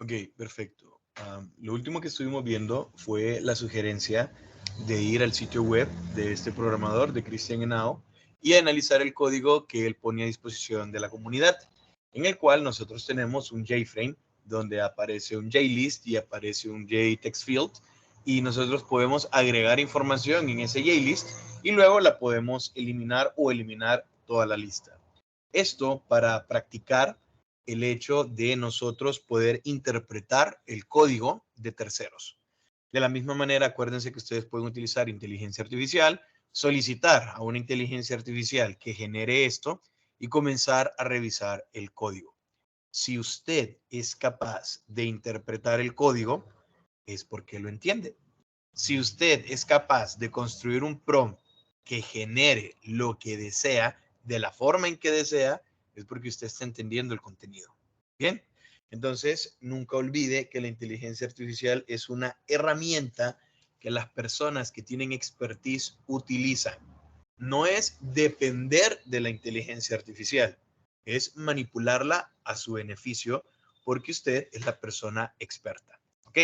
Ok, perfecto. Lo último que estuvimos viendo fue la sugerencia de ir al sitio web de este programador, de Christian Henao, y analizar el código que él pone a disposición de la comunidad, en el cual nosotros tenemos un JFrame donde aparece un JList y aparece un JTextField, y nosotros podemos agregar información en ese JList y luego la podemos eliminar o eliminar toda la lista. Esto para practicar el hecho de nosotros poder interpretar el código de terceros. De la misma manera, acuérdense que ustedes pueden utilizar inteligencia artificial, solicitar a una inteligencia artificial que genere esto y comenzar a revisar el código. Si usted es capaz de interpretar el código, es porque lo entiende. Si usted es capaz de construir un prompt que genere lo que desea de la forma en que desea, es porque usted está entendiendo el contenido. Bien, entonces nunca olvide que la inteligencia artificial es una herramienta que las personas que tienen expertise utilizan. No es depender de la inteligencia artificial, es manipularla a su beneficio porque usted es la persona experta. ¿Ok?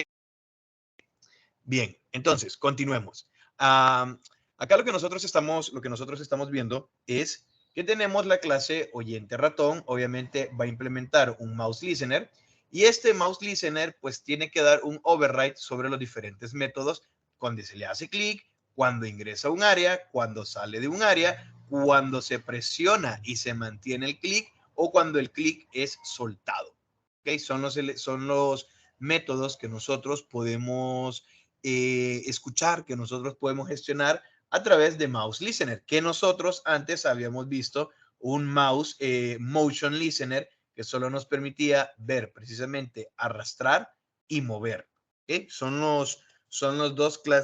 Bien, entonces, continuemos. Acá lo que nosotros estamos viendo es que tenemos la clase oyente ratón, obviamente va a implementar un mouse listener y este mouse listener pues tiene que dar un override sobre los diferentes métodos cuando se le hace clic, cuando ingresa a un área, cuando sale de un área, cuando se presiona y se mantiene el clic o cuando el clic es soltado. ¿Okay? Son los métodos que nosotros podemos escuchar, que nosotros podemos gestionar a través de Mouse Listener, que nosotros antes habíamos visto un Mouse Motion Listener que solo nos permitía ver precisamente arrastrar y mover. ¿Okay?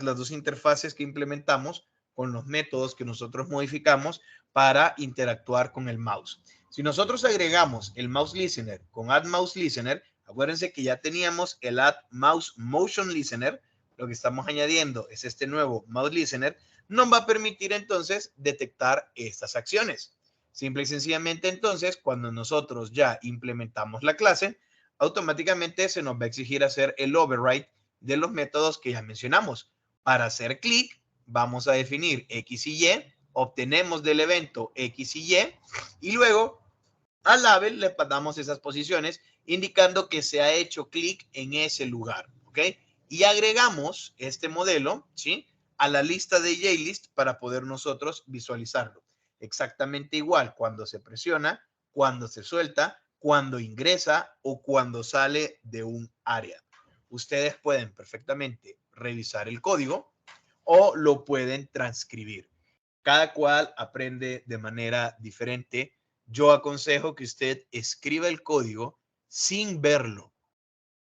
Las dos interfaces que implementamos con los métodos que nosotros modificamos para interactuar con el mouse. Si nosotros agregamos el Mouse Listener con Add Mouse Listener, acuérdense que ya teníamos el Add Mouse Motion Listener. Lo que estamos añadiendo es este nuevo Mouse Listener, nos va a permitir entonces detectar estas acciones. Simple y sencillamente entonces, cuando nosotros ya implementamos la clase, automáticamente se nos va a exigir hacer el override de los métodos que ya mencionamos. Para hacer clic, vamos a definir X y Y, obtenemos del evento X y luego al label le damos esas posiciones indicando que se ha hecho clic en ese lugar, ¿ok? Y agregamos este modelo, ¿sí? A la lista de JList para poder nosotros visualizarlo. Exactamente igual cuando se presiona, cuando se suelta, cuando ingresa o cuando sale de un área. Ustedes pueden perfectamente revisar el código o lo pueden transcribir. Cada cual aprende de manera diferente. Yo aconsejo que usted escriba el código sin verlo,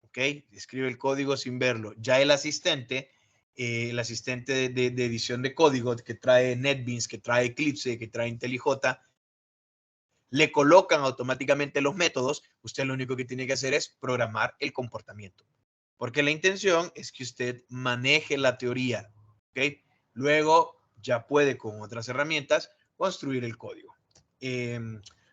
¿ok? Escribe el código sin verlo. Ya el asistente de edición de código que trae NetBeans, que trae Eclipse, que trae IntelliJ, le colocan automáticamente los métodos. Usted lo único que tiene que hacer es programar el comportamiento. Porque la intención es que usted maneje la teoría, ¿ok? Luego ya puede con otras herramientas construir el código.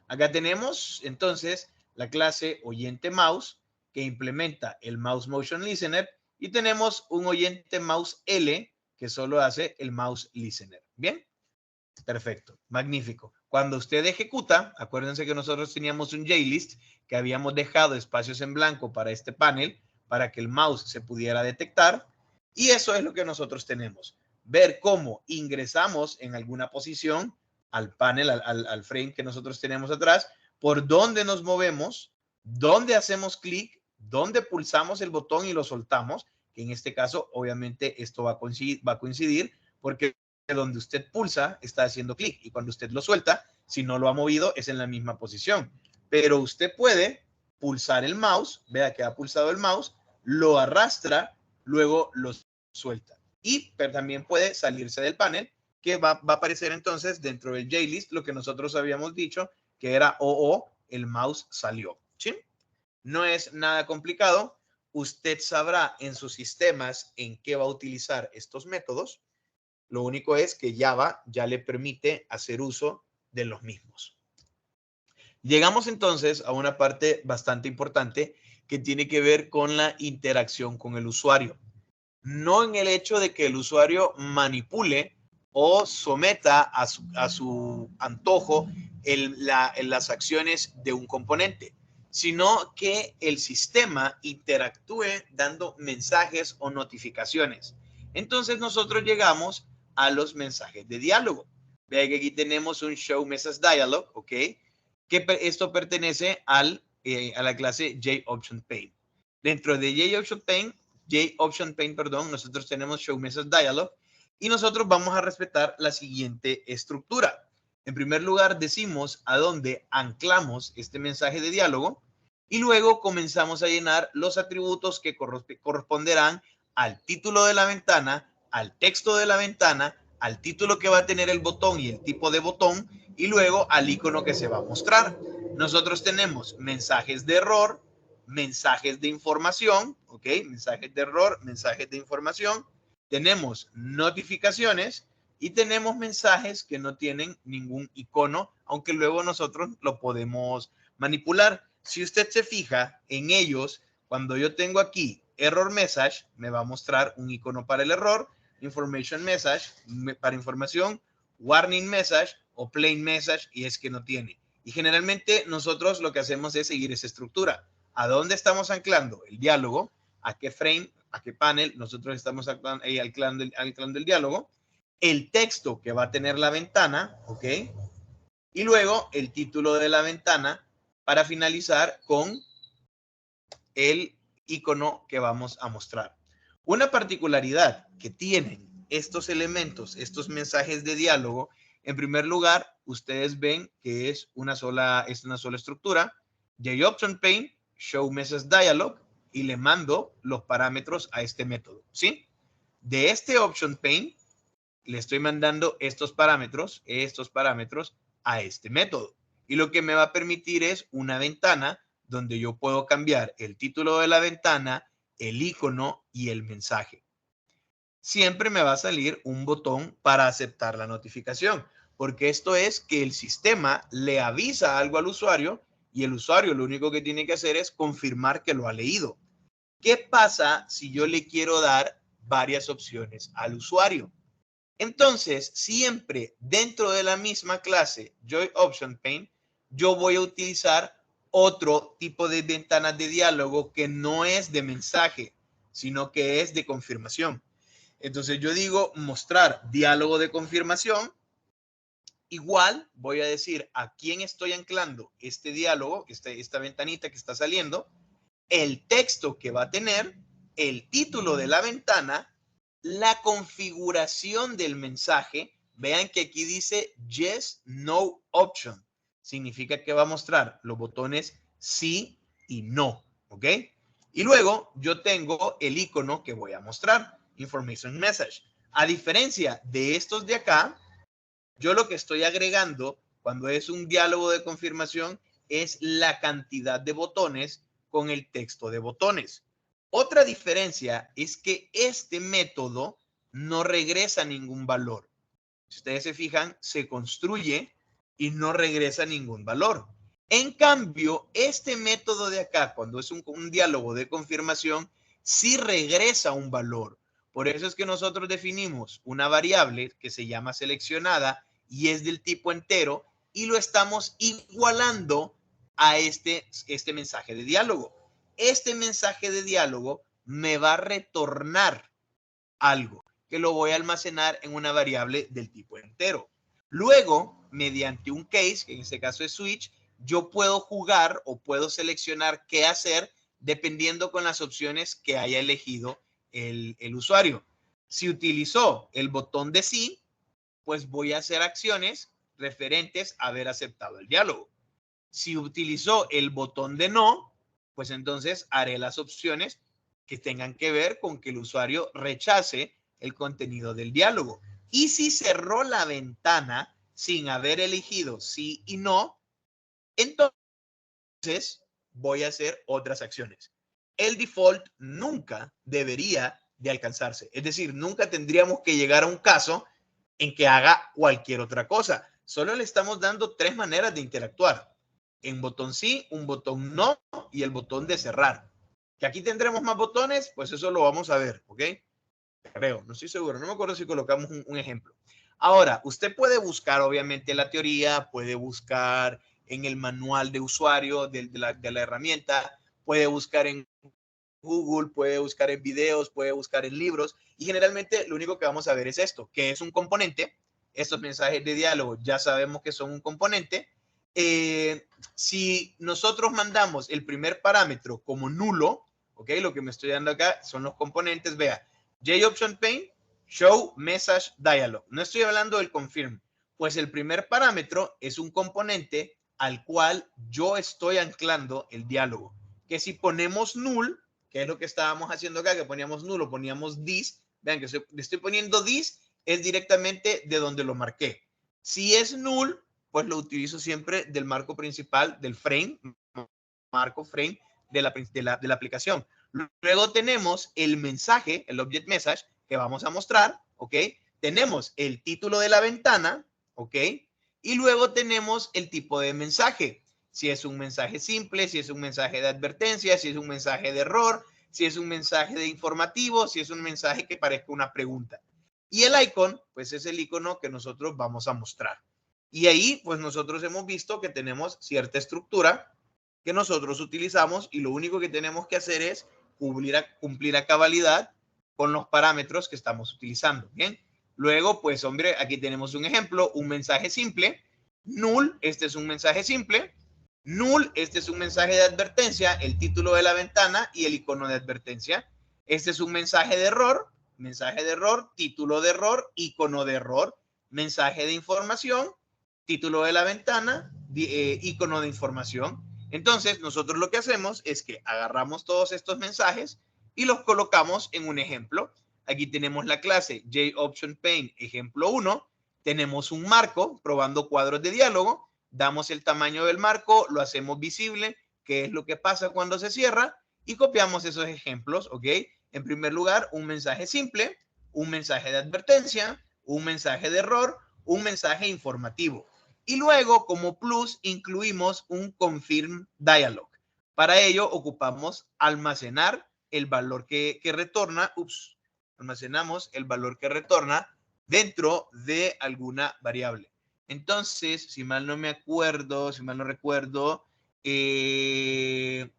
Acá tenemos entonces la clase oyente mouse que implementa el mouse motion listener y tenemos un oyente mouse L que solo hace el mouse listener. Bien, perfecto, magnífico. Cuando usted ejecuta, acuérdense que nosotros teníamos un JList que habíamos dejado espacios en blanco para este panel para que el mouse se pudiera detectar y eso es lo que nosotros tenemos. Ver cómo ingresamos en alguna posición al panel, al frame que nosotros tenemos atrás, por dónde nos movemos, dónde hacemos clic, dónde pulsamos el botón y lo soltamos, que en este caso obviamente esto va a coincidir porque donde usted pulsa está haciendo clic y cuando usted lo suelta, si no lo ha movido, es en la misma posición. Pero usted puede pulsar el mouse, vea que ha pulsado el mouse, lo arrastra, luego lo suelta. Pero también puede salirse del panel, que va a aparecer entonces dentro del JList lo que nosotros habíamos dicho, que era OO, el mouse salió. ¿Sí? No es nada complicado. Usted sabrá en sus sistemas en qué va a utilizar estos métodos. Lo único es que Java ya le permite hacer uso de los mismos. Llegamos entonces a una parte bastante importante que tiene que ver con la interacción con el usuario. No en el hecho de que el usuario manipule o someta a su antojo las acciones de un componente, sino que el sistema interactúe dando mensajes o notificaciones. Entonces nosotros llegamos a los mensajes de diálogo. Vean que aquí tenemos un Show Message Dialog, ¿ok? Que esto pertenece a la clase JOptionPaint. Dentro de JOptionPaint, nosotros tenemos Show Message Dialog y nosotros vamos a respetar la siguiente estructura. En primer lugar, decimos a dónde anclamos este mensaje de diálogo y luego comenzamos a llenar los atributos que corresponderán al título de la ventana, al texto de la ventana, al título que va a tener el botón y el tipo de botón y luego al icono que se va a mostrar. Nosotros tenemos mensajes de error, mensajes de información, ¿ok? Mensajes de error, mensajes de información. Tenemos notificaciones y tenemos mensajes que no tienen ningún icono, aunque luego nosotros lo podemos manipular. Si usted se fija en ellos, cuando yo tengo aquí error message, me va a mostrar un icono para el error, information message para información, warning message o plain message y es que no tiene. Y generalmente nosotros lo que hacemos es seguir esa estructura. ¿A dónde estamos anclando el diálogo? ¿A qué frame? ¿A qué panel? Nosotros estamos anclando el diálogo. El texto que va a tener la ventana, ¿ok? Y luego el título de la ventana para finalizar con el icono que vamos a mostrar. Una particularidad que tienen estos elementos, estos mensajes de diálogo, en primer lugar, ustedes ven que es una sola estructura. JOptionPaint, Show Message Dialog, y le mando los parámetros a este método, ¿sí? De este OptionPaint, le estoy mandando estos parámetros a este método. Y lo que me va a permitir es una ventana donde yo puedo cambiar el título de la ventana, el icono y el mensaje. Siempre me va a salir un botón para aceptar la notificación, porque esto es que el sistema le avisa algo al usuario y el usuario lo único que tiene que hacer es confirmar que lo ha leído. ¿Qué pasa si yo le quiero dar varias opciones al usuario? Entonces, siempre dentro de la misma clase JOptionPaint, yo voy a utilizar otro tipo de ventanas de diálogo que no es de mensaje, sino que es de confirmación. Entonces yo digo mostrar diálogo de confirmación. Igual voy a decir a quién estoy anclando este diálogo, esta ventanita que está saliendo, el texto que va a tener, el título de la ventana, la configuración del mensaje. Vean que aquí dice yes, no option. Significa que va a mostrar los botones sí y no, ¿ok? Y luego yo tengo el icono que voy a mostrar, information message. A diferencia de estos de acá, yo lo que estoy agregando cuando es un diálogo de confirmación es la cantidad de botones con el texto de botones. Otra diferencia es que este método no regresa ningún valor. Si ustedes se fijan, se construye y no regresa ningún valor. En cambio, este método de acá, cuando es un diálogo de confirmación, sí regresa un valor. Por eso es que nosotros definimos una variable que se llama seleccionada y es del tipo entero y lo estamos igualando a este mensaje de diálogo. Este mensaje de diálogo me va a retornar algo que lo voy a almacenar en una variable del tipo entero. Luego, mediante un case, que en este caso es switch, yo puedo jugar o puedo seleccionar qué hacer dependiendo con las opciones que haya elegido el usuario. Si utilizó el botón de sí, pues voy a hacer acciones referentes a haber aceptado el diálogo. Si utilizó el botón de no, pues entonces haré las opciones que tengan que ver con que el usuario rechace el contenido del diálogo. Y si cerró la ventana sin haber elegido sí y no, entonces voy a hacer otras acciones. El default nunca debería de alcanzarse. Es decir, nunca tendríamos que llegar a un caso en que haga cualquier otra cosa. Solo le estamos dando 3 maneras de interactuar. En botón sí, un botón no y el botón de cerrar. Que aquí tendremos más botones, pues eso lo vamos a ver, ¿ok? Creo, no estoy seguro, no me acuerdo si colocamos un ejemplo. Ahora, usted puede buscar, obviamente, la teoría, puede buscar en el manual de usuario de la herramienta, puede buscar en Google, puede buscar en videos, puede buscar en libros, y generalmente lo único que vamos a ver es esto, que es un componente. Estos mensajes de diálogo ya sabemos que son un componente. Si nosotros mandamos el primer parámetro como nulo, ¿ok? Lo que me estoy dando acá son los componentes, vea, JOptionPaint, show message dialog. No estoy hablando del confirm, pues el primer parámetro es un componente al cual yo estoy anclando el diálogo. Que si ponemos null, que es lo que estábamos haciendo acá, que poníamos nulo, poníamos this, vean que le estoy poniendo this, es directamente de donde lo marqué. Si es null, pues lo utilizo siempre del marco principal, del frame, marco frame de la aplicación. Luego tenemos el mensaje, el object message, que vamos a mostrar, ¿ok? Tenemos el título de la ventana, ¿ok? Y luego tenemos el tipo de mensaje. Si es un mensaje simple, si es un mensaje de advertencia, si es un mensaje de error, si es un mensaje de informativo, si es un mensaje que parezca una pregunta. Y el icon, pues es el icono que nosotros vamos a mostrar. Y ahí, pues nosotros hemos visto que tenemos cierta estructura que nosotros utilizamos y lo único que tenemos que hacer es cumplir a cabalidad con los parámetros que estamos utilizando. Bien. Luego, pues, hombre, aquí tenemos un ejemplo, un mensaje simple. Null, este es un mensaje simple. Null, este es un mensaje de advertencia, el título de la ventana y el icono de advertencia. Este es un mensaje de error, título de error, icono de error, mensaje de información, título de la ventana, icono de información. Entonces, nosotros lo que hacemos es que agarramos todos estos mensajes y los colocamos en un ejemplo. Aquí tenemos la clase JOptionPaint ejemplo 1. Tenemos un marco probando cuadros de diálogo. Damos el tamaño del marco, lo hacemos visible, qué es lo que pasa cuando se cierra y copiamos esos ejemplos, ¿ok? En primer lugar, un mensaje simple, un mensaje de advertencia, un mensaje de error, un mensaje informativo. Y luego, como plus, incluimos un confirm dialog. Para ello, ocupamos almacenar el valor que retorna, almacenamos el valor que retorna dentro de alguna variable. Entonces, si mal no me acuerdo, si mal no recuerdo, si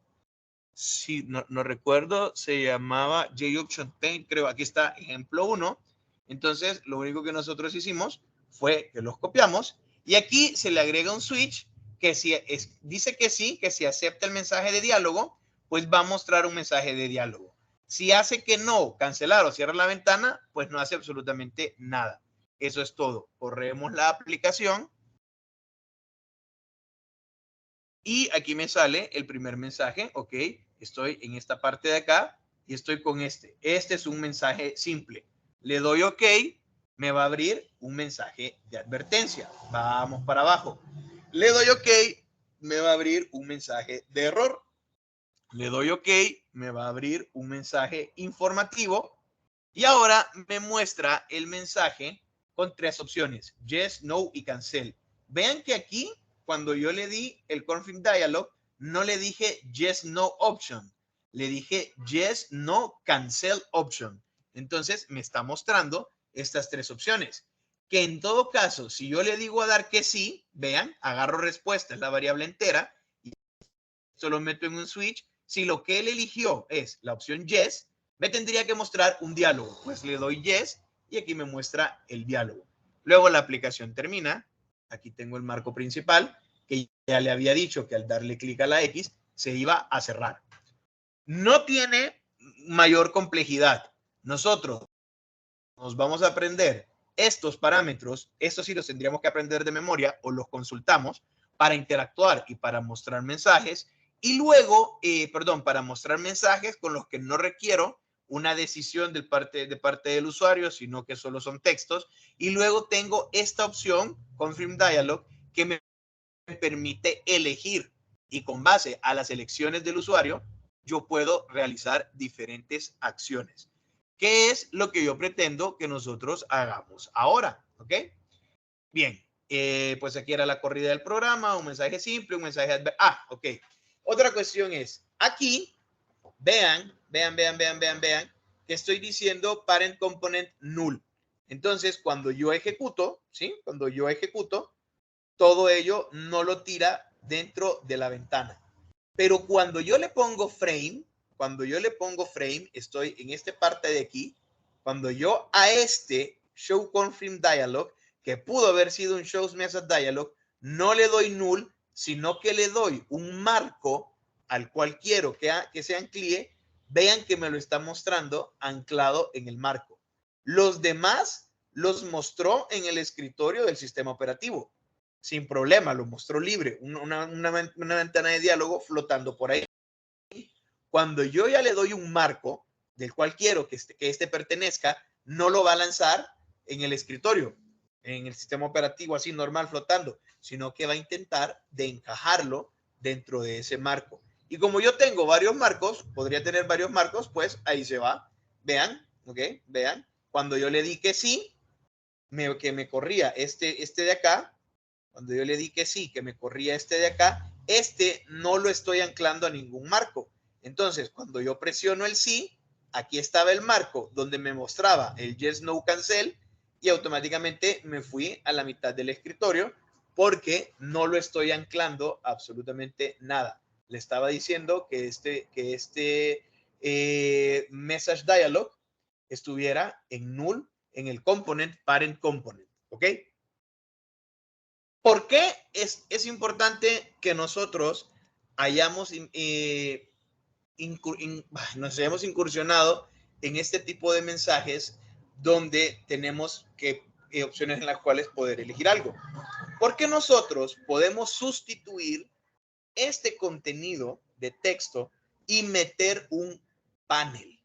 no recuerdo, se llamaba JOptionPaint, creo, aquí está ejemplo 1. Entonces, lo único que nosotros hicimos fue que los copiamos y aquí se le agrega un switch que si dice que sí, que si acepta el mensaje de diálogo, pues va a mostrar un mensaje de diálogo. Si hace que no, cancelar o cierra la ventana, pues no hace absolutamente nada. Eso es todo. Corremos la aplicación y aquí me sale el primer mensaje, ok, estoy en esta parte de acá y estoy con este. Este es un mensaje simple. Le doy ok, me va a abrir un mensaje de advertencia. Vamos para abajo. Le doy ok, me va a abrir un mensaje de error. Le doy ok, me va a abrir un mensaje informativo y ahora me muestra el mensaje con tres opciones, yes, no y cancel. Vean que aquí, cuando yo le di el config dialog, no le dije yes, no option, le dije yes, no, cancel option. Entonces me está mostrando estas tres opciones. Que en todo caso, si yo le digo a dar que sí, vean, agarro respuesta, es la variable entera, y esto lo meto en un switch. Si lo que él eligió es la opción yes, me tendría que mostrar un diálogo. Pues le doy yes y aquí me muestra el diálogo. Luego la aplicación termina. Aquí tengo el marco principal que ya le había dicho que al darle clic a la X se iba a cerrar. No tiene mayor complejidad. Nosotros nos vamos a aprender estos parámetros, estos sí los tendríamos que aprender de memoria o los consultamos para interactuar y para mostrar mensajes y luego, para mostrar mensajes con los que no requiero una decisión de parte del usuario, sino que solo son textos. Y luego tengo esta opción, Confirm Dialog, que me permite elegir y con base a las elecciones del usuario, yo puedo realizar diferentes acciones. ¿Qué es lo que yo pretendo que nosotros hagamos ahora? ¿Ok? Bien, pues aquí era la corrida del programa, un mensaje simple, un mensaje ok. Otra cuestión es, aquí vean que estoy diciendo parent component null. Entonces, cuando yo ejecuto, ¿sí? Cuando yo ejecuto, todo ello no lo tira dentro de la ventana. Pero cuando yo le pongo frame, estoy en esta parte de aquí, cuando yo a este show confirm dialog, que pudo haber sido un shows message dialog, no le doy null, sino que le doy un marco al cual quiero que se anclee. Vean que me lo está mostrando anclado en el marco. Los demás los mostró en el escritorio del sistema operativo. Sin problema, lo mostró libre. Una ventana de diálogo flotando por ahí. Cuando yo ya le doy un marco del cual quiero que este pertenezca, no lo va a lanzar en el escritorio, en el sistema operativo así normal flotando, sino que va a intentar de encajarlo dentro de ese marco. Y como yo tengo varios marcos, podría tener varios marcos, pues ahí se va. Vean, ¿ok? Vean, cuando yo le di que sí, que me corría este de acá, cuando yo le di que sí, que me corría este de acá, este no lo estoy anclando a ningún marco. Entonces, cuando yo presiono el sí, aquí estaba el marco donde me mostraba el yes, no, cancel, y automáticamente me fui a la mitad del escritorio porque no lo estoy anclando absolutamente nada. Le estaba diciendo que este message dialog estuviera en null en el component parent component, ¿ok? ¿Por qué es importante que nosotros nos hayamos incursionado en este tipo de mensajes donde tenemos opciones en las cuales poder elegir algo? Porque nosotros podemos sustituir este contenido de texto y meter un panel.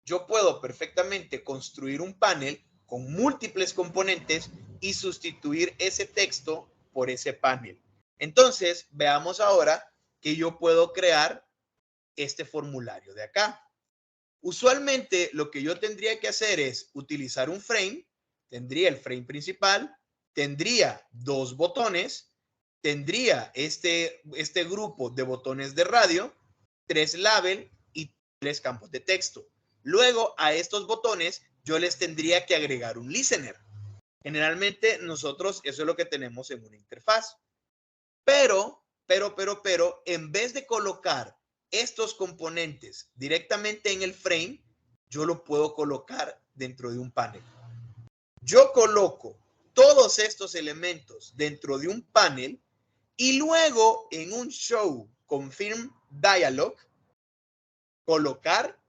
Yo puedo perfectamente construir un panel con múltiples componentes y sustituir ese texto por ese panel. Entonces, veamos ahora que yo puedo crear este formulario de acá. Usualmente, lo que yo tendría que hacer es utilizar un frame. Tendría el frame principal, tendría dos botones, tendría este grupo de botones de radio, 3 label y 3 campos de texto. Luego, a estos botones, yo les tendría que agregar un listener. Generalmente, nosotros eso es lo que tenemos en una interfaz. Pero, en vez de colocar estos componentes directamente en el frame, yo lo puedo colocar dentro de un panel. Yo coloco todos estos elementos dentro de un panel y luego en un show confirm dialog, colocar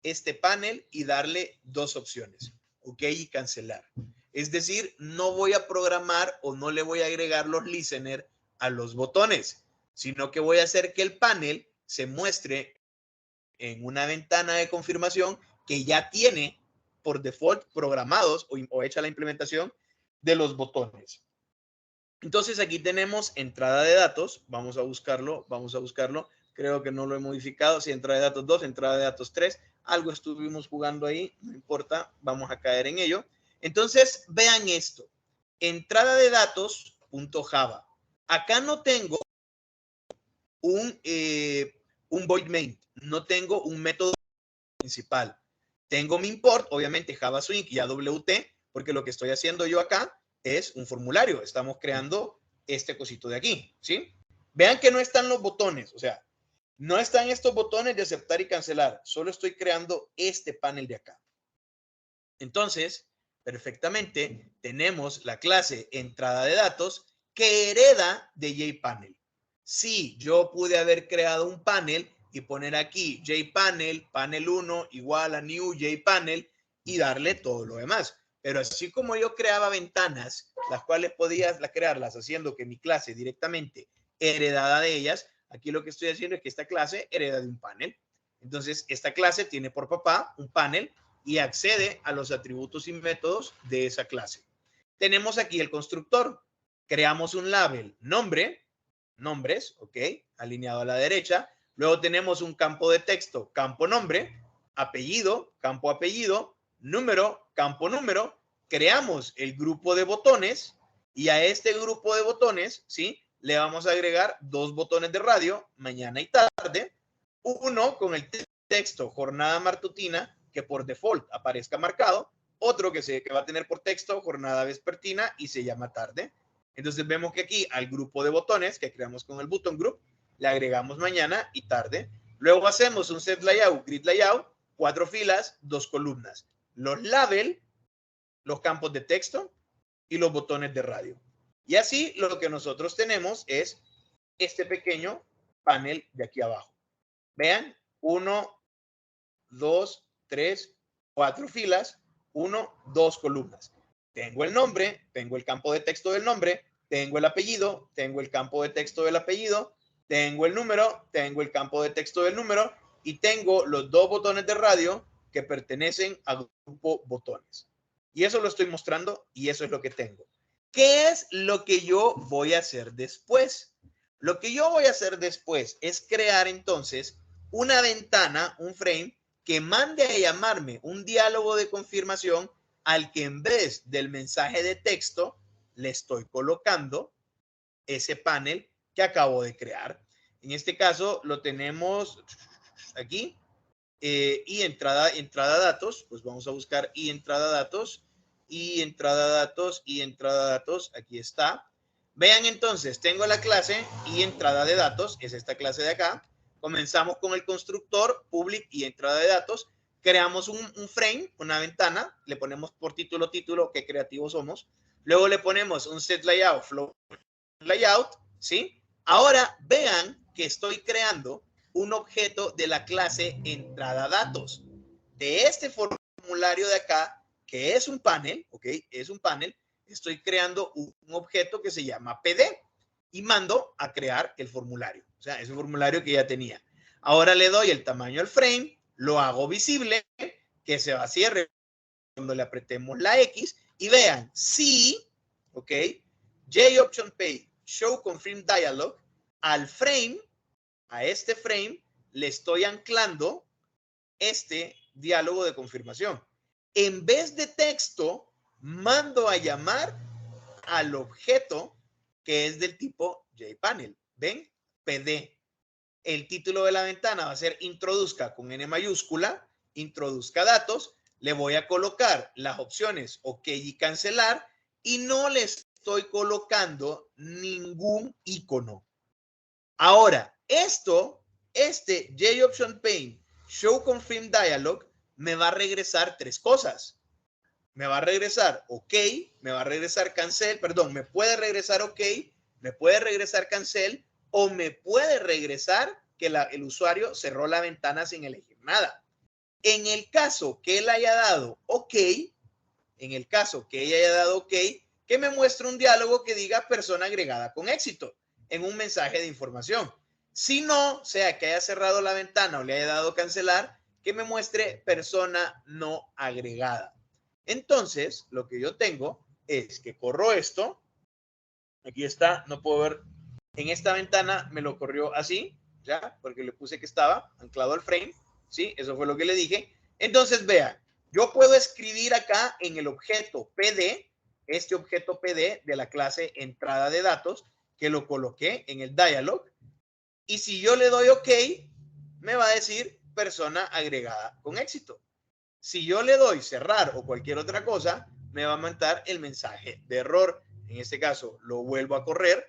este panel y darle dos opciones, ok y cancelar. Es decir, no voy a programar o no le voy a agregar los listeners a los botones, sino que voy a hacer que el panel se muestre en una ventana de confirmación que ya tiene por default programados o hecha la implementación de los botones. Entonces aquí tenemos entrada de datos, vamos a buscarlo, creo que no lo he modificado, si entrada de datos 2, entrada de datos 3, algo estuvimos jugando ahí, no importa, vamos a caer en ello. Entonces vean esto, entrada de datos .java, acá no tengo un void main, no tengo un método principal, tengo mi import, obviamente Java Swing y AWT, porque lo que estoy haciendo yo acá es un formulario. Estamos creando este cosito de aquí, ¿sí? Vean que no están los botones, o sea, no están estos botones de aceptar y cancelar. Solo estoy creando este panel de acá. Entonces, perfectamente, tenemos la clase entrada de datos que hereda de JPanel. Sí, yo pude haber creado un panel y poner aquí JPanel, panel 1 igual a new JPanel y darle todo lo demás. Pero así como yo creaba ventanas, las cuales podía crearlas haciendo que mi clase directamente heredada de ellas, aquí lo que estoy haciendo es que esta clase hereda de un panel. Entonces, esta clase tiene por papá un panel y accede a los atributos y métodos de esa clase. Tenemos aquí el constructor. Creamos un label nombre, nombres, ok, alineado a la derecha. Luego tenemos un campo de texto, campo nombre, apellido, campo apellido, número, campo número. Creamos el grupo de botones y a este grupo de botones, ¿sí? Le vamos a agregar dos botones de radio, mañana y tarde, uno con el texto jornada matutina, que por default aparezca marcado, otro que va a tener por texto jornada vespertina y se llama tarde. Entonces vemos que aquí al grupo de botones que creamos con el button group, le agregamos mañana y tarde. Luego hacemos un set layout, grid layout, 4 filas, 2 columnas. Los label, los campos de texto y los botones de radio. Y así lo que nosotros tenemos es este pequeño panel de aquí abajo. Vean, 1, 2, 3, 4 filas, 1, 2 columnas. Tengo el nombre, tengo el campo de texto del nombre, tengo el apellido, tengo el campo de texto del apellido, tengo el número, tengo el campo de texto del número y tengo los 2 botones de radio que pertenecen al grupo botones. Y eso lo estoy mostrando y eso es lo que tengo. ¿Qué es lo que yo voy a hacer después? Lo que yo voy a hacer después es crear entonces una ventana, un frame, que mande a llamarme un diálogo de confirmación al que en vez del mensaje de texto le estoy colocando ese panel que acabo de crear. En este caso lo tenemos aquí y entrada datos, pues vamos a buscar y entrada datos, aquí está. Vean entonces, tengo la clase y entrada de datos, es esta clase de acá. Comenzamos con el constructor, public y entrada de datos. Creamos un frame, una ventana, le ponemos por título, qué creativos somos. Luego le ponemos un set layout, flow layout, ¿sí? Ahora vean que estoy creando un objeto de la clase entrada datos. De este formulario de acá, que es un panel, ¿ok? Es un panel, estoy creando un objeto que se llama PD y mando a crear el formulario. O sea, es un formulario que ya tenía. Ahora le doy el tamaño al frame, lo hago visible, que se va a cierre cuando le apretemos la X y vean, sí, ¿ok? JOption Page, Show Confirm Dialog, al frame, a este frame, le estoy anclando este diálogo de confirmación. En vez de texto, mando a llamar al objeto que es del tipo JPanel. ¿Ven? PD. El título de la ventana va a ser introduzca con N mayúscula, introduzca datos. Le voy a colocar las opciones OK y cancelar y no le estoy colocando ningún icono. Ahora, este JOption Pane Show Confirm Dialog me va a regresar 3 cosas. Me va a regresar OK, me va a regresar cancel, perdón, me puede regresar OK, me puede regresar cancel o me puede regresar que el usuario cerró la ventana sin elegir nada. En el caso que él haya dado OK, que me muestre un diálogo que diga persona agregada con éxito en un mensaje de información. Si no, sea que haya cerrado la ventana o le haya dado cancelar, que me muestre persona no agregada. Entonces, lo que yo tengo es que corro esto. Aquí está, no puedo ver. En esta ventana me lo corrió así, ¿ya? Porque le puse que estaba anclado al frame, ¿sí? Eso fue lo que le dije. Entonces, vean, yo puedo escribir acá en el objeto PD, este objeto PD de la clase entrada de datos, que lo coloqué en el dialog. Y si yo le doy OK, me va a decir persona agregada con éxito. Si yo le doy cerrar o cualquier otra cosa, me va a mandar el mensaje de error. En este caso, lo vuelvo a correr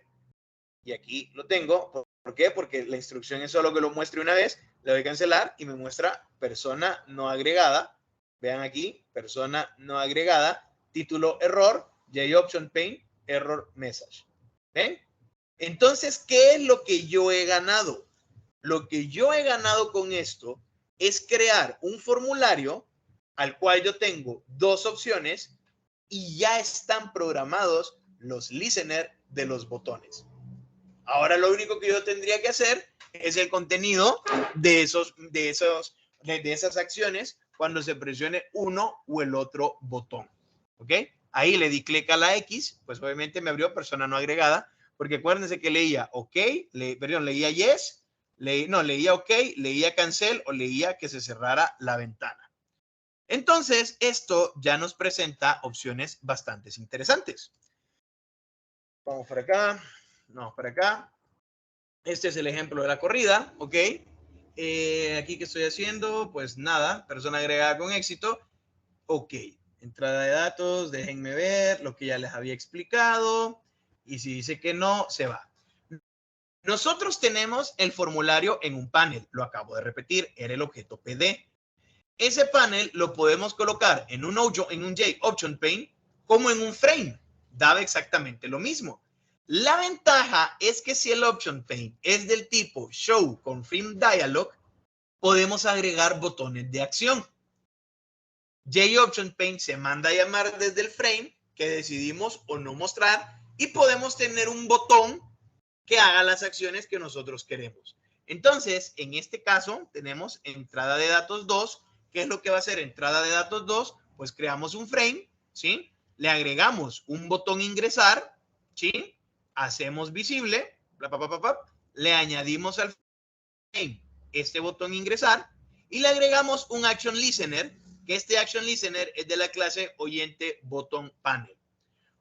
y aquí lo tengo. ¿Por qué? Porque la instrucción es solo que lo muestre una vez. Le doy a cancelar y me muestra persona no agregada. Vean aquí, persona no agregada. Título error, JOption Pane, error message. ¿Ven? Entonces, ¿qué es lo que yo he ganado? Lo que yo he ganado con esto es crear un formulario al cual yo tengo 2 opciones y ya están programados los listeners de los botones. Ahora lo único que yo tendría que hacer es el contenido de esas acciones cuando se presione uno u el otro botón. ¿Ok? Ahí le di clic a la X, pues obviamente me abrió persona no agregada, porque acuérdense que leía OK, leía yes, leía OK, leía cancel o leía que se cerrara la ventana. Entonces, esto ya nos presenta opciones bastante interesantes. Vamos para acá, vamos para acá. Este es el ejemplo de la corrida, ¿ok? Aquí que estoy haciendo, pues nada, persona agregada con éxito. Ok, entrada de datos, déjenme ver lo que ya les había explicado. Y si dice que no, se va. Nosotros tenemos el formulario en un panel, lo acabo de repetir, era el objeto PD. Ese panel lo podemos colocar en un JOption pane como en un frame. Daba exactamente lo mismo. La ventaja es que si el option pane es del tipo show confirm dialog, podemos agregar botones de acción. JOption pane se manda a llamar desde el frame que decidimos o no mostrar y podemos tener un botón que haga las acciones que nosotros queremos. Entonces, en este caso, tenemos entrada de datos 2. ¿Qué es lo que va a hacer entrada de datos 2? Pues creamos un frame, ¿sí? Le agregamos un botón ingresar, ¿sí? Hacemos visible, le añadimos al frame este botón ingresar y le agregamos un action listener, que este action listener es de la clase oyente button panel.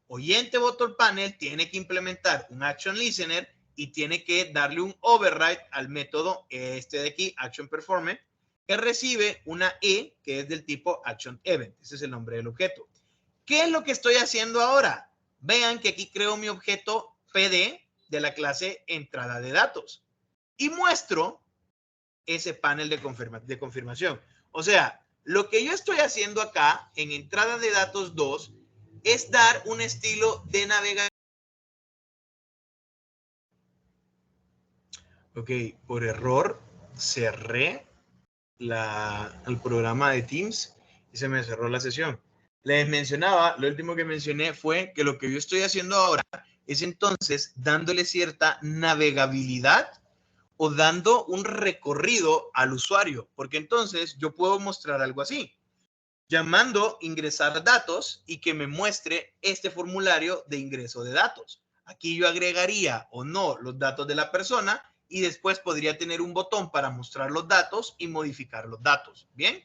Oyente button panel tiene que implementar un action listener y tiene que darle un override al método este de aquí, action performer, que recibe una E que es del tipo action event. Ese es el nombre del objeto. ¿Qué es lo que estoy haciendo ahora? Vean que aquí creo mi objeto PD de la clase entrada de datos y muestro ese panel de confirmación. O sea, lo que yo estoy haciendo acá en entrada de datos 2 es dar un estilo de navegación. Ok, por error cerré el programa de Teams y se me cerró la sesión. Les mencionaba, lo último que mencioné fue que lo que yo estoy haciendo ahora es entonces dándole cierta navegabilidad o dando un recorrido al usuario, porque entonces yo puedo mostrar algo así, llamando ingresar datos y que me muestre este formulario de ingreso de datos. Aquí yo agregaría o no los datos de la persona y después podría tener un botón para mostrar los datos y modificar los datos. Bien,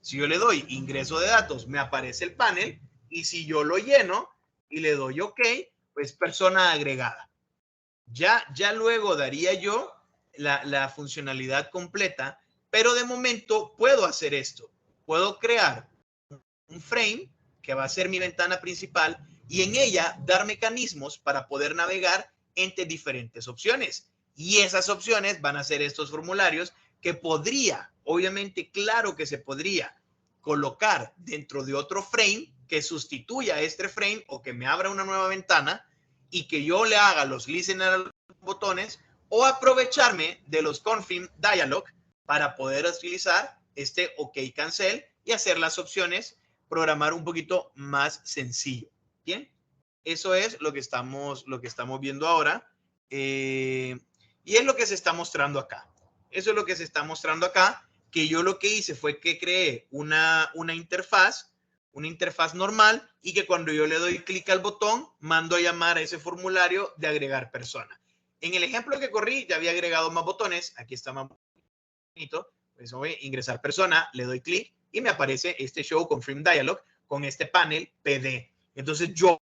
si yo le doy ingreso de datos, me aparece el panel y si yo lo lleno y le doy OK, pues persona agregada. Ya luego daría yo la funcionalidad completa, pero de momento puedo hacer esto. Puedo crear un frame que va a ser mi ventana principal y en ella dar mecanismos para poder navegar entre diferentes opciones. Y esas opciones van a ser estos formularios que podría, obviamente, claro que se podría colocar dentro de otro frame que sustituya a este frame o que me abra una nueva ventana y que yo le haga los listener a los botones o aprovecharme de los confirm dialog para poder utilizar este OK cancel y hacer las opciones, programar un poquito más sencillo. Bien, eso es lo que estamos viendo ahora y es lo que se está mostrando acá. Eso es lo que se está mostrando acá, que yo lo que hice fue que creé una interfaz normal y que cuando yo le doy clic al botón, mando a llamar a ese formulario de agregar persona. En el ejemplo que corrí, ya había agregado más botones. Aquí está más bonito. Pues voy a ingresar persona, le doy clic y me aparece este show confirm dialog con este panel PD. Entonces yo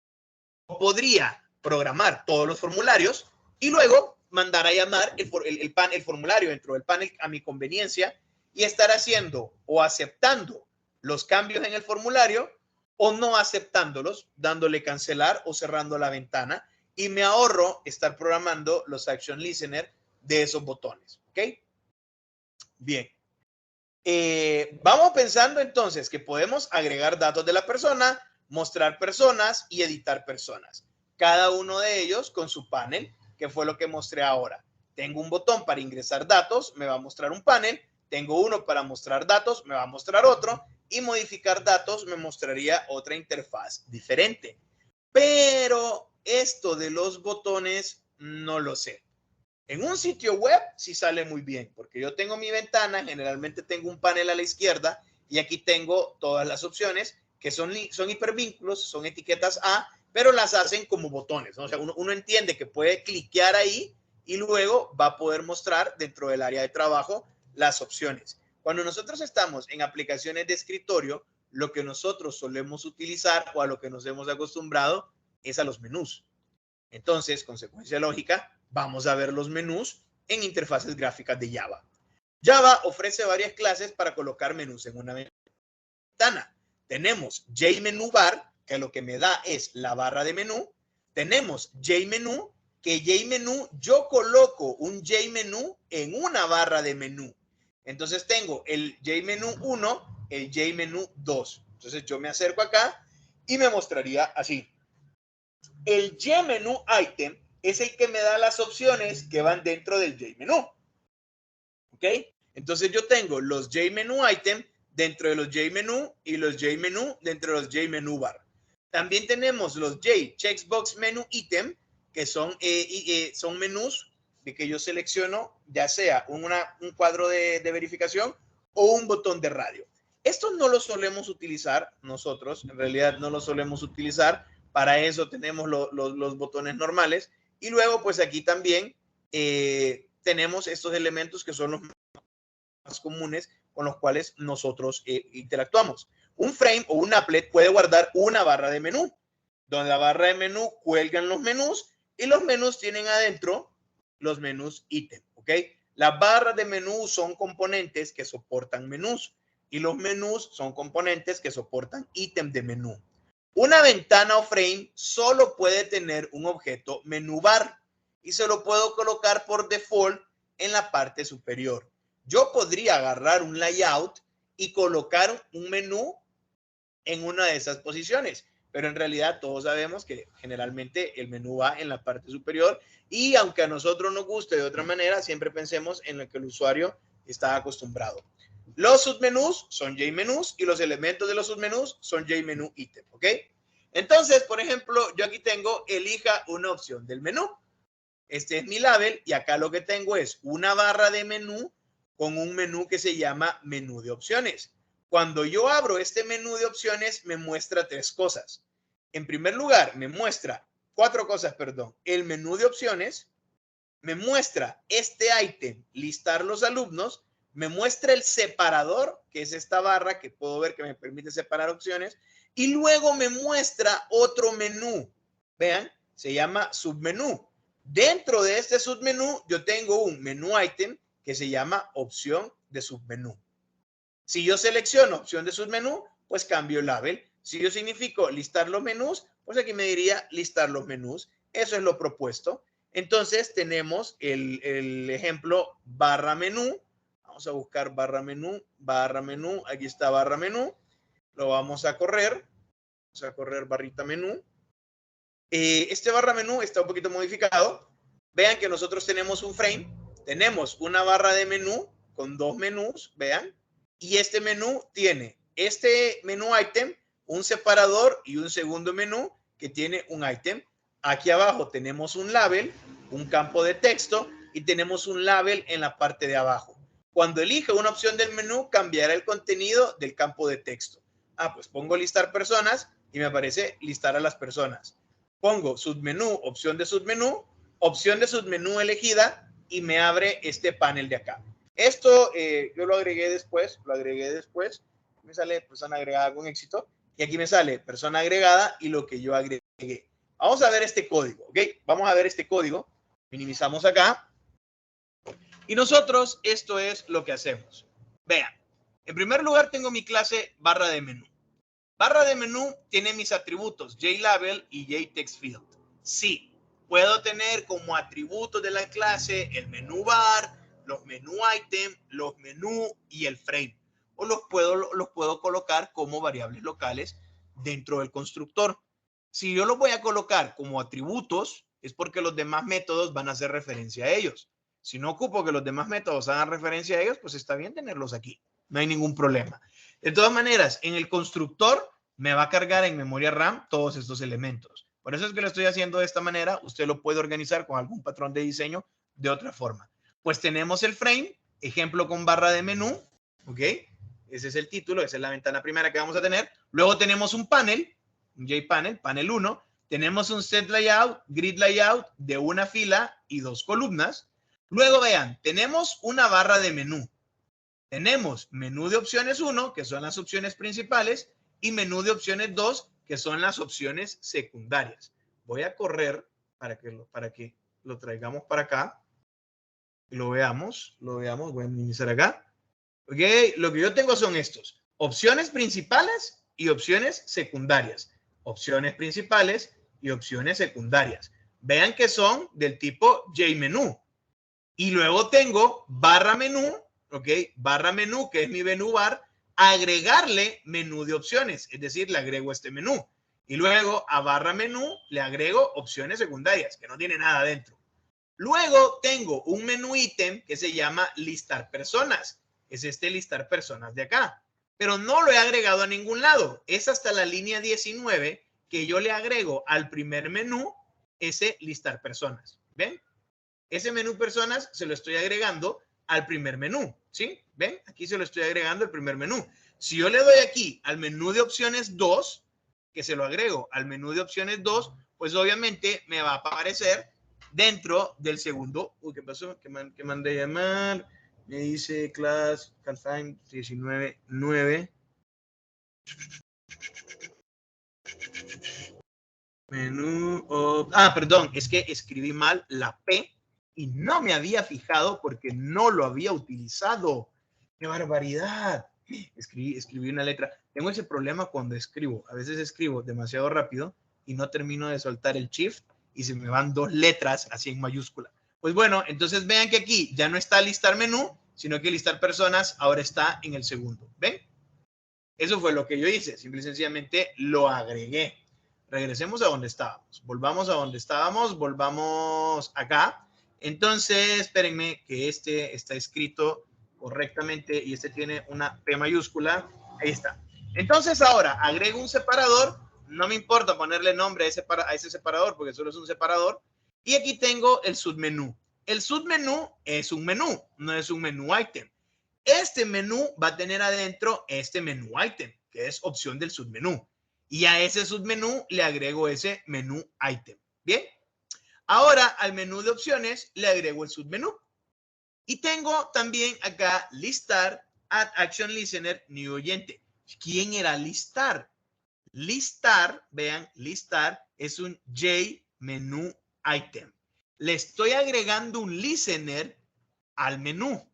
podría programar todos los formularios y luego mandar a llamar el formulario dentro del panel a mi conveniencia y estar haciendo o aceptando los cambios en el formulario o no aceptándolos, dándole cancelar o cerrando la ventana y me ahorro estar programando los action listener de esos botones. ¿Ok? Bien. Vamos pensando entonces que podemos agregar datos de la persona, mostrar personas y editar personas. Cada uno de ellos con su panel, que fue lo que mostré ahora. Tengo un botón para ingresar datos, me va a mostrar un panel. Tengo uno para mostrar datos, me va a mostrar otro. Y modificar datos me mostraría otra interfaz diferente. Pero esto de los botones no lo sé. En un sitio web sí sale muy bien, porque yo tengo mi ventana, generalmente tengo un panel a la izquierda y aquí tengo todas las opciones que son hipervínculos, son etiquetas A, pero las hacen como botones, ¿no? O sea, uno entiende que puede cliquear ahí y luego va a poder mostrar dentro del área de trabajo las opciones. Cuando nosotros estamos en aplicaciones de escritorio, lo que nosotros solemos utilizar o a lo que nos hemos acostumbrado es a los menús. Entonces, consecuencia lógica, vamos a ver los menús en interfaces gráficas de Java. Java ofrece varias clases para colocar menús en una ventana. Tenemos JMenuBar, que lo que me da es la barra de menú. Tenemos JMenú, que JMenú, yo coloco un JMenú en una barra de menú. Entonces tengo el JMenú 1, el JMenú 2. Entonces yo me acerco acá y me mostraría así. El JMenú item es el que me da las opciones que van dentro del JMenú. ¿Ok? Entonces yo tengo los JMenú item dentro de los JMenú y los JMenú dentro de los JMenuBar. También tenemos los Checkbox Menu Item, que son menús de que yo selecciono, ya sea un cuadro de verificación o un botón de radio. Estos no los solemos utilizar nosotros, en realidad no los solemos utilizar. Para eso tenemos los botones normales. Y luego, pues aquí también tenemos estos elementos que son los más comunes con los cuales nosotros interactuamos. Un frame o un applet puede guardar una barra de menú, donde la barra de menú cuelgan los menús y los menús tienen adentro los menús ítem, ¿ok? Las barras de menú son componentes que soportan menús y los menús son componentes que soportan ítem de menú. Una ventana o frame solo puede tener un objeto menú bar y se lo puedo colocar por default en la parte superior. Yo podría agarrar un layout y colocar un menú en una de esas posiciones, pero en realidad todos sabemos que generalmente el menú va en la parte superior y aunque a nosotros nos guste de otra manera, siempre pensemos en lo que el usuario está acostumbrado. Los submenús son JMenús y los elementos de los submenús son JMenú ítem, ¿ok? Entonces, por ejemplo, yo aquí tengo elija una opción del menú. Este es mi label y acá lo que tengo es una barra de menú con un menú que se llama menú de opciones. Cuando yo abro este menú de opciones, me muestra tres cosas. En primer lugar, me muestra cuatro cosas, perdón. El menú de opciones, me muestra este ítem, listar los alumnos, me muestra el separador, que es esta barra que puedo ver que me permite separar opciones, y luego me muestra otro menú. Vean, se llama submenú. Dentro de este submenú, yo tengo un menú ítem que se llama opción de submenú. Si yo selecciono opción de submenú, pues cambio el label. Si yo significo listar los menús, pues aquí me diría listar los menús. Eso es lo propuesto. Entonces tenemos el ejemplo barra menú. Vamos a buscar barra menú. Aquí está barra menú. Lo vamos a correr. Vamos a correr barrita menú. Este barra menú está un poquito modificado. Vean que nosotros tenemos un frame. Tenemos una barra de menú con dos menús. Vean. Y este menú tiene este menú item, un separador y un segundo menú que tiene un item. Aquí abajo tenemos un label, un campo de texto y tenemos un label en la parte de abajo. Cuando elige una opción del menú, cambiará el contenido del campo de texto. Pues pongo listar personas y me aparece listar a las personas. Pongo submenú, opción de submenú elegida y me abre este panel de acá. Esto yo lo agregué después, me sale persona agregada con éxito y aquí me sale persona agregada y lo que yo agregué. Vamos a ver este código, ¿ok? Vamos a ver este código, minimizamos acá y nosotros esto es lo que hacemos. Vean, en primer lugar tengo mi clase barra de menú. Barra de menú tiene mis atributos JLabel y JTextField. Sí, puedo tener como atributos de la clase el menú bar, los menú item, los menú y el frame. O los puedo colocar como variables locales dentro del constructor. Si yo los voy a colocar como atributos, es porque los demás métodos van a hacer referencia a ellos. Si no ocupo que los demás métodos hagan referencia a ellos, pues está bien tenerlos aquí. No hay ningún problema. De todas maneras, en el constructor me va a cargar en memoria RAM todos estos elementos. Por eso es que lo estoy haciendo de esta manera. Usted lo puede organizar con algún patrón de diseño de otra forma. Pues tenemos el frame, ejemplo con barra de menú, ¿ok? Ese es el título, esa es la ventana primera que vamos a tener. Luego tenemos un panel, un JPanel, panel 1. Tenemos un set layout, grid layout de una fila y dos columnas. Luego vean, tenemos una barra de menú. Tenemos menú de opciones 1, que son las opciones principales, y menú de opciones 2, que son las opciones secundarias. Voy a correr para que lo traigamos para acá. Lo veamos. Voy a minimizar acá. Ok, lo que yo tengo son estos. Opciones principales y opciones secundarias. Opciones principales y opciones secundarias. Vean que son del tipo JMenú. Y luego tengo barra menú, ok, barra menú, que es mi menú bar, agregarle menú de opciones, es decir, le agrego este menú. Y luego a barra menú le agrego opciones secundarias, que no tiene nada dentro. Luego tengo un menú ítem que se llama listar personas. Es este listar personas de acá. Pero no lo he agregado a ningún lado. Es hasta la línea 19 que yo le agrego al primer menú ese listar personas. ¿Ven? Ese menú personas se lo estoy agregando al primer menú. ¿Sí? ¿Ven? Aquí se lo estoy agregando al primer menú. Si yo le doy aquí al menú de opciones 2, que se lo agrego al menú de opciones 2, pues obviamente me va a aparecer dentro del segundo. Uy, ¿qué pasó? ¿Qué mandé a llamar? Me dice class can't find 19.9. Menú. Perdón, es que escribí mal la P y no me había fijado porque no lo había utilizado. ¡Qué barbaridad! Escribí una letra. Tengo ese problema cuando escribo. A veces escribo demasiado rápido y no termino de soltar el shift y se me van dos letras así en mayúscula. Pues bueno, entonces vean que aquí ya no está listar menú, sino que listar personas ahora está en el segundo. ¿Ven? Eso fue lo que yo hice. Simple y sencillamente lo agregué. Regresemos a donde estábamos. Volvamos a donde estábamos. Volvamos acá. Entonces, espérenme que este está escrito correctamente y este tiene una P mayúscula. Ahí está. Entonces, ahora agrego un separador. No me importa ponerle nombre a ese separador porque solo es un separador. Y aquí tengo el submenú. El submenú es un menú, no es un menú item. Este menú va a tener adentro este menú item, que es opción del submenú. Y a ese submenú le agrego ese menú item. Bien. Ahora al menú de opciones le agrego el submenú. Y tengo también acá listar, add action listener, new oyente. ¿Quién era listar? Listar, vean, listar es un JMenú item. Le estoy agregando un listener al menú.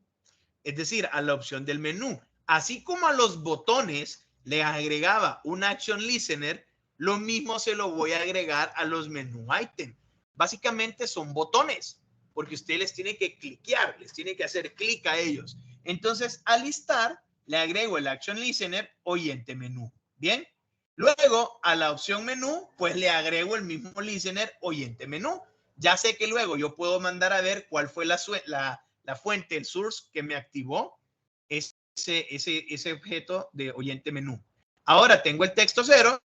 Es decir, a la opción del menú. Así como a los botones le agregaba un action listener, lo mismo se lo voy a agregar a los menú item. Básicamente son botones, porque usted les tiene que cliquear, les tiene que hacer clic a ellos. Entonces, al listar, le agrego el action listener oyente menú. Bien. Luego, a la opción menú, pues le agrego el mismo listener oyente menú. Ya sé que luego yo puedo mandar a ver cuál fue la fuente, el source que me activó ese objeto de oyente menú. Ahora tengo el texto 0,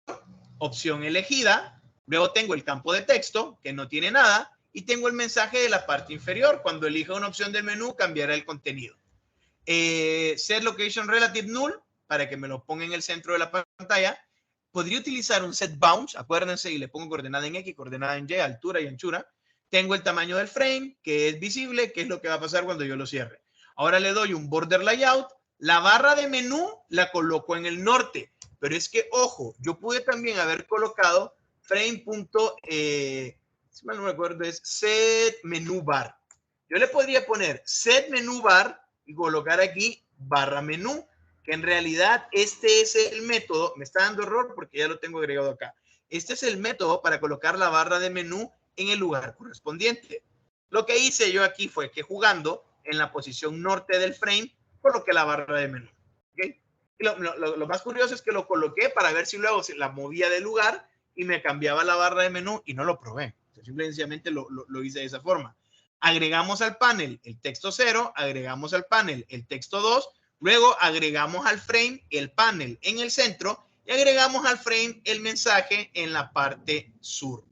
opción elegida, luego tengo el campo de texto que no tiene nada y tengo el mensaje de la parte inferior. Cuando elija una opción del menú cambiará el contenido. Set location relative null para que me lo ponga en el centro de la pantalla. Podría utilizar un set bounce, acuérdense, y le pongo coordenada en X, coordenada en Y, altura y anchura. Tengo el tamaño del frame, que es visible, que es lo que va a pasar cuando yo lo cierre. Ahora le doy un border layout. La barra de menú la coloco en el norte. Pero es que, ojo, yo pude también haber colocado frame. Si mal no me acuerdo, es set menú bar. Yo le podría poner set menú bar y colocar aquí barra menú, que en realidad este es el método. Me está dando error porque ya lo tengo agregado acá. Este es el método para colocar la barra de menú en el lugar correspondiente. Lo que hice yo aquí fue que jugando en la posición norte del frame, coloqué la barra de menú. ¿Okay? Y lo más curioso es que lo coloqué para ver si luego se la movía de lugar y me cambiaba la barra de menú y no lo probé. Simplemente lo hice de esa forma. Agregamos al panel el texto 0, agregamos al panel el texto 2, luego agregamos al frame el panel en el centro y agregamos al frame el mensaje en la parte sur,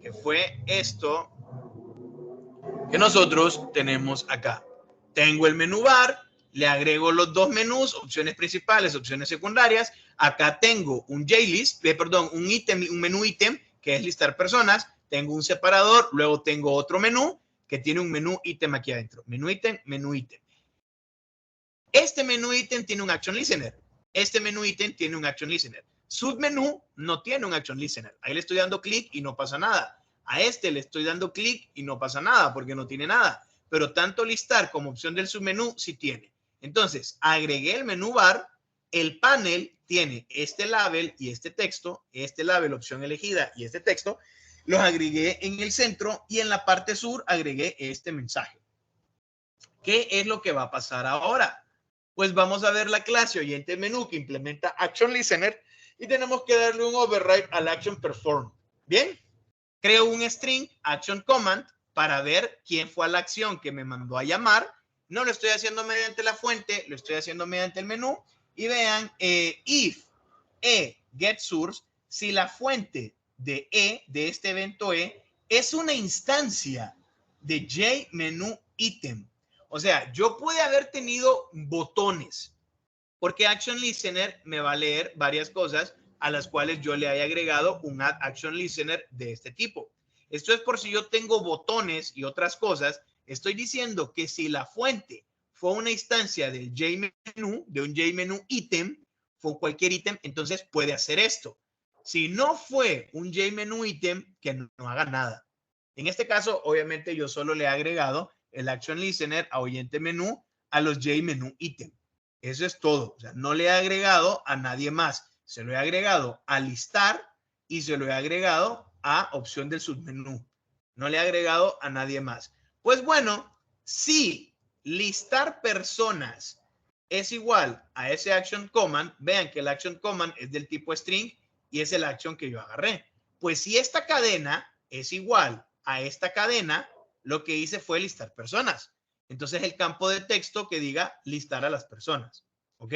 que fue esto que nosotros tenemos acá. Tengo el menú bar, le agrego los dos menús, opciones principales, opciones secundarias. Acá tengo un JList, un ítem, un menú ítem, que es listar personas. Tengo un separador, luego tengo otro menú que tiene un menú ítem aquí adentro. Menú ítem, menú ítem. Este menú ítem tiene un action listener. Este menú ítem tiene un action listener. Submenú no tiene un action listener. Ahí le estoy dando clic y no pasa nada. A este le estoy dando clic y no pasa nada porque no tiene nada. pero tanto listar como opción del submenú sí tiene. Entonces, agregué el menú bar, el panel tiene este label y este texto, este label, opción elegida y este texto, los agregué en el centro y en la parte sur agregué este mensaje. ¿Qué es lo que va a pasar ahora? Pues vamos a ver la clase oyente menú que implementa Action Listener y tenemos que darle un override al Action Perform. Bien, creo un string Action Command para ver quién fue a la acción que me mandó a llamar. No lo estoy haciendo mediante la fuente, lo estoy haciendo mediante el menú. Y vean, if get source, si la fuente de de este evento es una instancia de JMenuItem. O sea, yo pude haber tenido botones, porque Action Listener me va a leer varias cosas a las cuales yo le haya agregado un Add Action Listener de este tipo. Esto es por si yo tengo botones y otras cosas. Estoy diciendo que si la fuente fue una instancia del JMenu, de un JMenuItem, fue cualquier ítem, entonces puede hacer esto. Si no fue un JMenuItem, que no haga nada. En este caso, obviamente, yo solo le he agregado el Action Listener a oyente menú a los JMenuItem. Eso es todo. O sea, no le he agregado a nadie más. Se lo he agregado a listar y se lo he agregado a opción del submenú. No le he agregado a nadie más. Pues bueno, si listar personas es igual a ese action command, vean que el action command es del tipo string y es el action que yo agarré. Pues si esta cadena es igual a esta cadena, lo que hice fue listar personas. Entonces el campo de texto que diga listar a las personas. ¿Ok?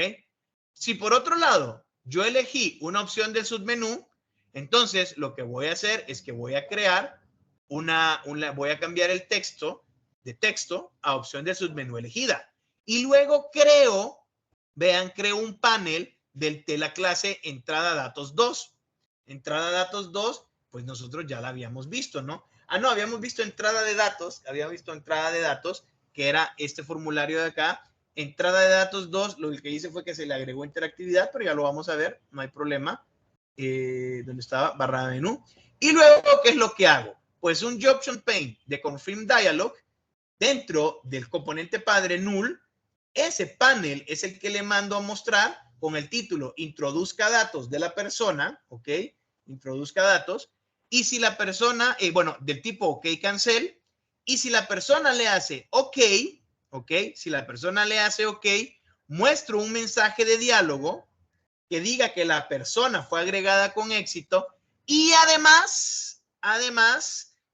Si por otro lado yo elegí una opción del submenú, entonces lo que voy a hacer es que voy a crear voy a cambiar el texto de texto a opción del submenú elegida. Y luego creo un panel de la clase entrada datos 2. Entrada datos 2, pues nosotros ya la habíamos visto, ¿no? No, habíamos visto entrada de datos, que era este formulario de acá. Entrada de datos 2, lo que hice fue que se le agregó interactividad, pero ya lo vamos a ver, no hay problema. Donde estaba barra de menú. Y luego, ¿qué es lo que hago? Pues un Jobson Pane de Confirm Dialog dentro del componente padre null. Ese panel es el que le mando a mostrar con el título introduzca datos de la persona, ¿ok? Introduzca datos. Y si la persona, del tipo OK cancel, y si la persona le hace OK, si la persona le hace OK, muestro un mensaje de diálogo que diga que la persona fue agregada con éxito y además,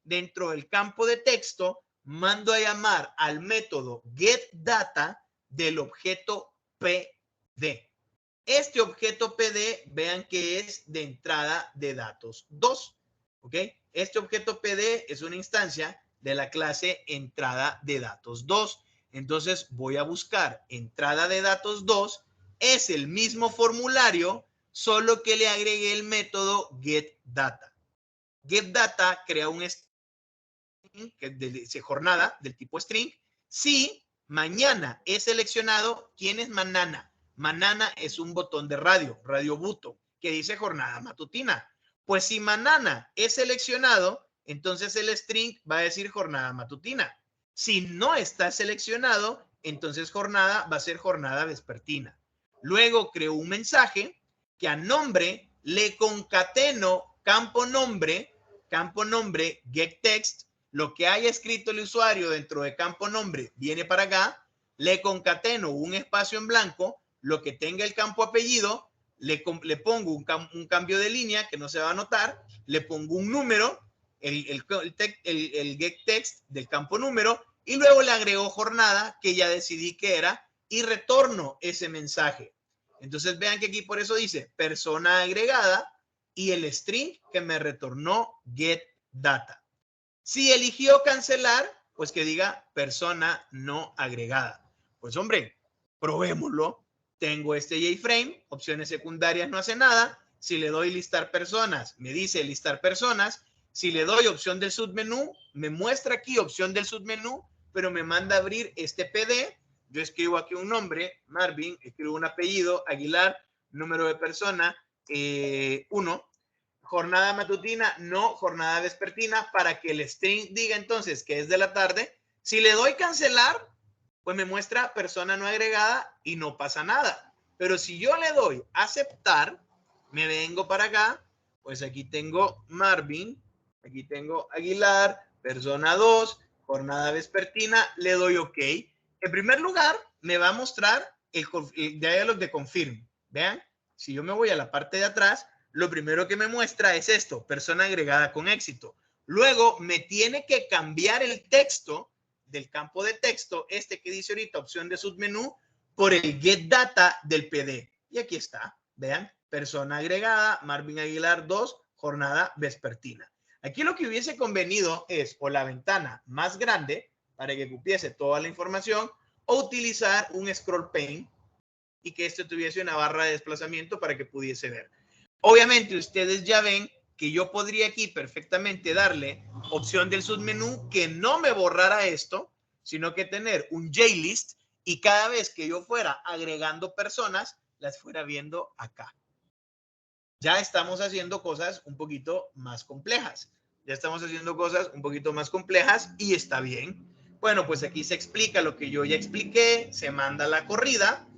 dentro del campo de texto, mando a llamar al método getData del objeto PD. Este objeto PD, vean que es de entrada de datos 2. ¿Ok? Este objeto PD es una instancia de la clase entrada de datos 2. Entonces voy a buscar entrada de datos 2. Es el mismo formulario, solo que le agregué el método getData. GetData crea un string que dice jornada del tipo string. Si mañana es seleccionado, ¿quién es Manana? Manana es un botón de radio button, que dice jornada matutina. Pues si Manana es seleccionado, entonces el string va a decir jornada matutina. Si no está seleccionado, entonces jornada va a ser jornada vespertina. Luego creo un mensaje que a nombre le concateno campo nombre getText, lo que haya escrito el usuario dentro de campo nombre viene para acá, le concateno un espacio en blanco, lo que tenga el campo apellido, le pongo un cambio de línea que no se va a notar, le pongo un número, el getText del campo número, y luego le agrego jornada, que ya decidí que era, y retorno ese mensaje. Entonces vean que aquí por eso dice persona agregada y el string que me retornó getData. Si eligió cancelar, pues que diga persona no agregada. Pues hombre, probémoslo. Tengo este JFrame, opciones secundarias no hace nada. Si le doy listar personas, me dice listar personas. Si le doy opción del submenú, me muestra aquí opción del submenú, pero me manda a abrir este PD. Yo escribo aquí un nombre, Marvin, escribo un apellido, Aguilar, número de persona, 1. Jornada matutina, no jornada vespertina, para que el string diga entonces que es de la tarde. Si le doy cancelar, pues me muestra persona no agregada y no pasa nada. Pero si yo le doy aceptar, me vengo para acá, pues aquí tengo Marvin, aquí tengo Aguilar, persona 2, jornada vespertina, le doy OK. En primer lugar, me va a mostrar el dialog de confirm. Vean, si yo me voy a la parte de atrás, lo primero que me muestra es esto, persona agregada con éxito. Luego me tiene que cambiar el texto del campo de texto, este que dice ahorita opción de submenú, por el get data del PD. Y aquí está, vean, persona agregada, Marvin Aguilar 2, jornada vespertina. Aquí lo que hubiese convenido es o la ventana más grande para que cupiese toda la información o utilizar un scroll pane y que este tuviese una barra de desplazamiento para que pudiese ver. Obviamente ustedes ya ven que yo podría aquí perfectamente darle opción del submenú que no me borrara esto, sino que tener un JList y cada vez que yo fuera agregando personas, las fuera viendo acá. Ya estamos haciendo cosas un poquito más complejas. Ya estamos haciendo cosas un poquito más complejas y está bien. Bueno, pues aquí se explica lo que yo ya expliqué, se manda la corrida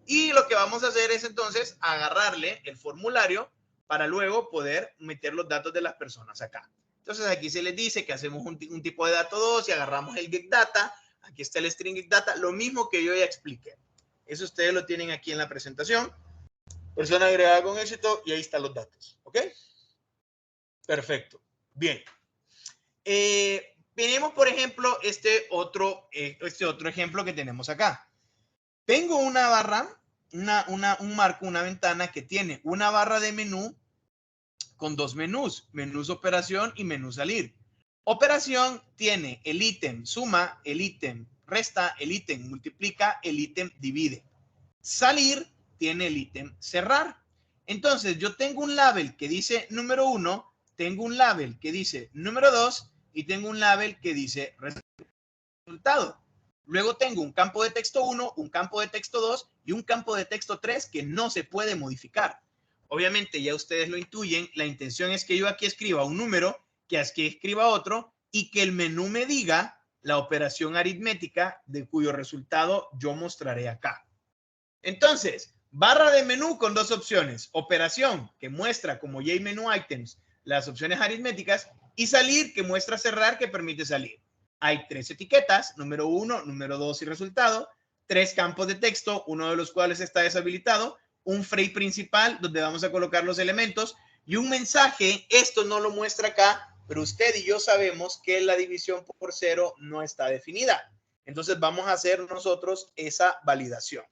y lo que vamos a hacer es entonces agarrarle el formulario para luego poder meter los datos de las personas acá. Entonces aquí se les dice que hacemos un tipo de dato 2 y agarramos el get data. Aquí está el string get data, lo mismo que yo ya expliqué. Eso ustedes lo tienen aquí en la presentación. Persona agregada con éxito y ahí están los datos. ¿Ok? Perfecto. Bien. Tenemos, por ejemplo, este otro ejemplo que tenemos acá. Tengo una barra, un marco, una ventana que tiene una barra de menú con dos menús, menús operación y menú salir. Operación tiene el ítem suma, el ítem resta, el ítem multiplica, el ítem divide. Salir tiene el ítem cerrar. Entonces yo tengo un label que dice número 1, tengo un label que dice número 2 y tengo un label que dice resultado. Luego tengo un campo de texto 1, un campo de texto 2 y un campo de texto 3 que no se puede modificar. Obviamente ya ustedes lo intuyen, la intención es que yo aquí escriba un número, que aquí escriba otro y que el menú me diga la operación aritmética de cuyo resultado yo mostraré acá. Entonces, barra de menú con dos opciones, operación que muestra como JMenu items las opciones aritméticas y salir que muestra cerrar que permite salir. Hay tres etiquetas, número 1, número 2 y resultado, tres campos de texto, uno de los cuales está deshabilitado, un frame principal donde vamos a colocar los elementos y un mensaje. Esto no lo muestra acá, pero usted y yo sabemos que la división por cero no está definida. Entonces vamos a hacer nosotros esa validación.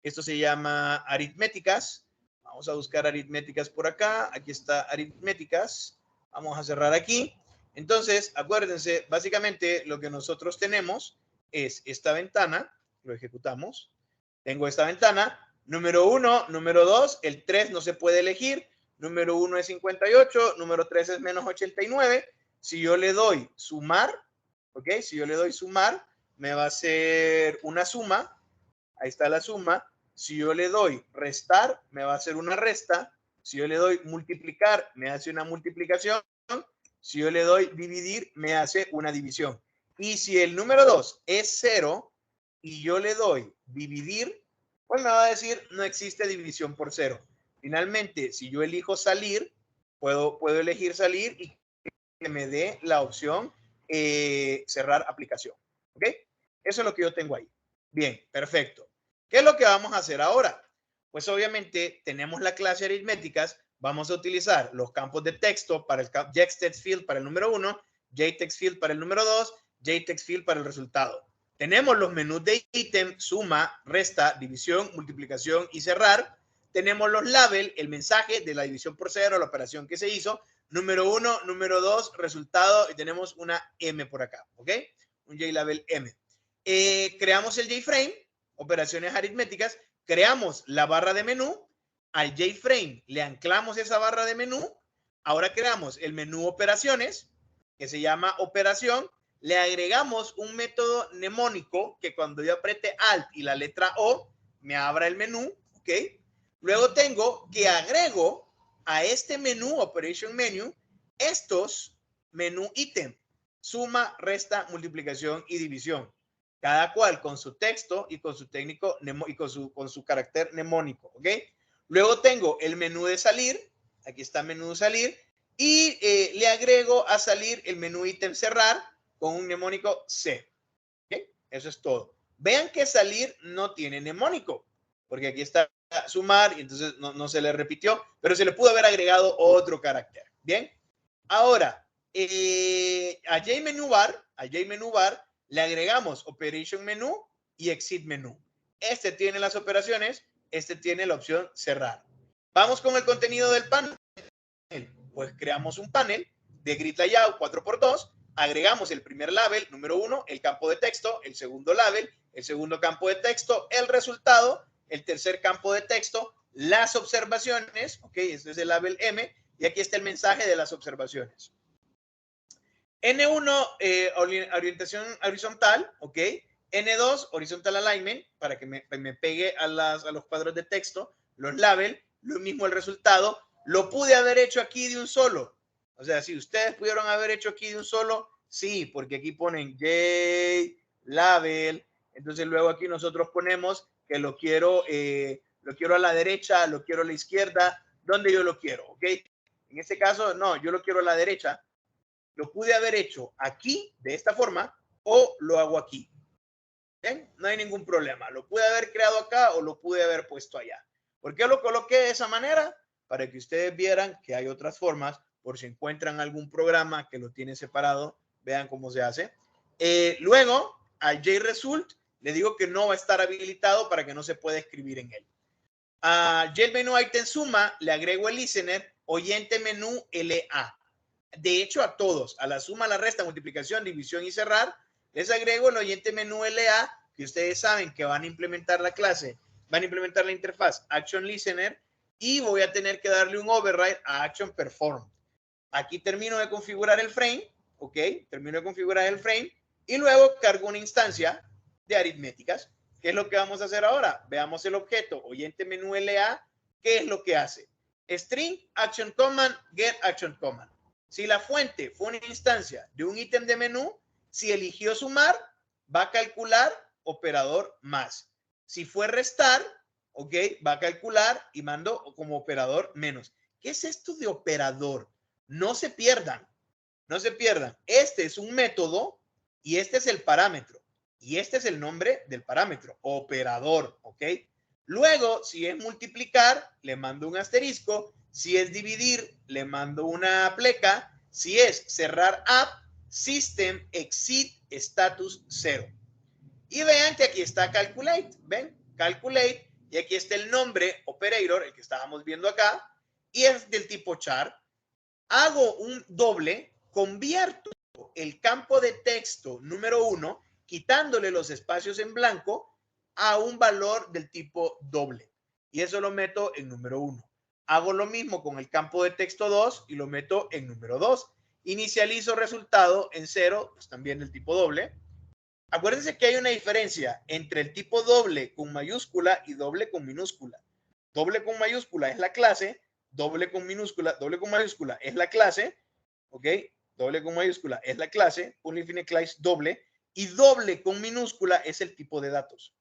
Esto se llama aritméticas. Vamos a buscar aritméticas por acá. Aquí está aritméticas. Vamos a cerrar aquí. Entonces, acuérdense, básicamente lo que nosotros tenemos es esta ventana. Lo ejecutamos. Tengo esta ventana. Número 1, número 2. El 3 no se puede elegir. Número 1 es 58. Número 3 es menos 89. Si yo le doy sumar, ¿ok? Si yo le doy sumar, me va a hacer una suma. Ahí está la suma. Si yo le doy restar, me va a hacer una resta. Si yo le doy multiplicar, me hace una multiplicación. Si yo le doy dividir, me hace una división. Y si el número 2 es 0 y yo le doy dividir, pues me va a decir no existe división por 0. Finalmente, si yo elijo salir, puedo elegir salir y que me dé la opción cerrar aplicación. ¿Ok? Eso es lo que yo tengo ahí. Bien, perfecto. ¿Qué es lo que vamos a hacer ahora? Pues obviamente tenemos la clase aritméticas, vamos a utilizar los campos de texto para el JText field para el número 1, JText field para el número 2, JText field para el resultado. Tenemos los menús de ítem, suma, resta, división, multiplicación y cerrar. Tenemos los label, el mensaje de la división por cero, la operación que se hizo, número 1, número 2, resultado y tenemos una M por acá, ¿ok? Un JLabel M. Creamos el JFrame, operaciones aritméticas, creamos la barra de menú, al JFrame le anclamos esa barra de menú, ahora creamos el menú operaciones, que se llama operación, le agregamos un método mnemónico que cuando yo apriete Alt y la letra O, me abra el menú, ¿ok? Luego tengo que agrego a este menú, Operation Menu, estos menú ítem. suma, resta, multiplicación y división. Cada cual con su texto y con su técnico y con su carácter mnemónico, ¿ok? Luego tengo el menú de salir. Aquí está menú de salir. Y le agrego a salir el menú ítem cerrar con un mnemónico C. ¿Okay? Eso es todo. Vean que salir no tiene mnemónico, porque aquí está sumar y entonces no se le repitió, pero se le pudo haber agregado otro carácter. Bien. Ahora, a JMenuBar le agregamos Operation Menú y Exit Menú. Este tiene las operaciones, este tiene la opción cerrar. Vamos con el contenido del panel. Pues creamos un panel de grid layout 4x2, agregamos el primer label, número 1, el campo de texto, el segundo label, el segundo campo de texto, el resultado, el tercer campo de texto, las observaciones, ok, este es el label M, y aquí está el mensaje de las observaciones. N1, orientación horizontal, ok. N2, horizontal alignment, para que me pegue a los cuadros de texto, los labels, lo mismo el resultado. Lo pude haber hecho aquí de un solo. O sea, si ustedes pudieron haber hecho aquí de un solo, sí, porque aquí ponen J, label. Entonces luego aquí nosotros ponemos que lo quiero a la derecha, lo quiero a la izquierda, donde yo lo quiero, ¿ok? En este caso, no, yo lo quiero a la derecha. Lo pude haber hecho aquí, de esta forma, o lo hago aquí. ¿Bien? No hay ningún problema. Lo pude haber creado acá o lo pude haber puesto allá. ¿Por qué lo coloqué de esa manera? Para que ustedes vieran que hay otras formas, por si encuentran algún programa que lo tiene separado, vean cómo se hace. Luego, al JResult, le digo que no va a estar habilitado para que no se pueda escribir en él. A JMenú Item Suma, le agrego el listener oyente menú LA. De hecho, a todos, a la suma, la resta, multiplicación, división y cerrar, les agrego el oyente menú LA, que ustedes saben que van a implementar la clase, van a implementar la interfaz Action Listener y voy a tener que darle un override a Action Perform. Aquí termino de configurar el frame, ¿ok? Termino de configurar el frame y luego cargo una instancia de aritméticas. ¿Qué es lo que vamos a hacer ahora? Veamos el objeto oyente menú LA, ¿qué es lo que hace? String Action Command, Get Action Command. Si la fuente fue una instancia de un ítem de menú, si eligió sumar, va a calcular operador más. Si fue restar, ok, va a calcular y mando como operador menos. ¿Qué es esto de operador? No se pierdan, no se pierdan. Este es un método y este es el parámetro. Y este es el nombre del parámetro, operador, ok. Luego, si es multiplicar, le mando un asterisco. Si es dividir, le mando una pleca. Si es cerrar app, system exit status 0. Y vean que aquí está calculate. ¿Ven? Calculate. Y aquí está el nombre operator, el que estábamos viendo acá. Y es del tipo char. Hago un doble, convierto el campo de texto número 1, quitándole los espacios en blanco, a un valor del tipo doble. Y eso lo meto en número 1. Hago lo mismo con el campo de texto 2 y lo meto en número 2. Inicializo resultado en 0, pues también del tipo doble. Acuérdense que hay una diferencia entre el tipo doble con mayúscula y doble con minúscula. Doble con mayúscula es la clase, doble con mayúscula es la clase, ¿ok? Doble con mayúscula es la clase, Polyfinite class doble, y doble con minúscula es el tipo de datos.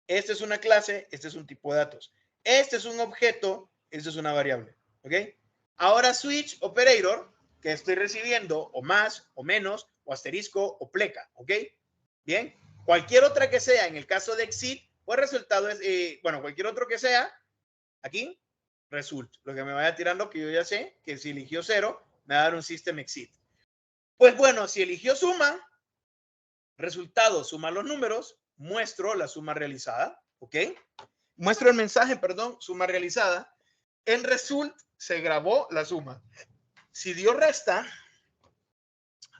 Este es una clase, este es un tipo de datos. Este es un objeto, este es una variable, ¿ok? Ahora switch operator, que estoy recibiendo o más, o menos, o asterisco, o pleca, ¿ok? Bien, cualquier otra que sea, en el caso de exit, pues resultado es, bueno, cualquier otro que sea, aquí, result. Lo que me vaya tirando, que yo ya sé que si eligió 0, me va a dar un system exit. Pues bueno, si eligió suma, resultado, suma los números, muestro la suma realizada, ¿ok? Muestro el mensaje, perdón, suma realizada. En result se grabó la suma. Si dio resta,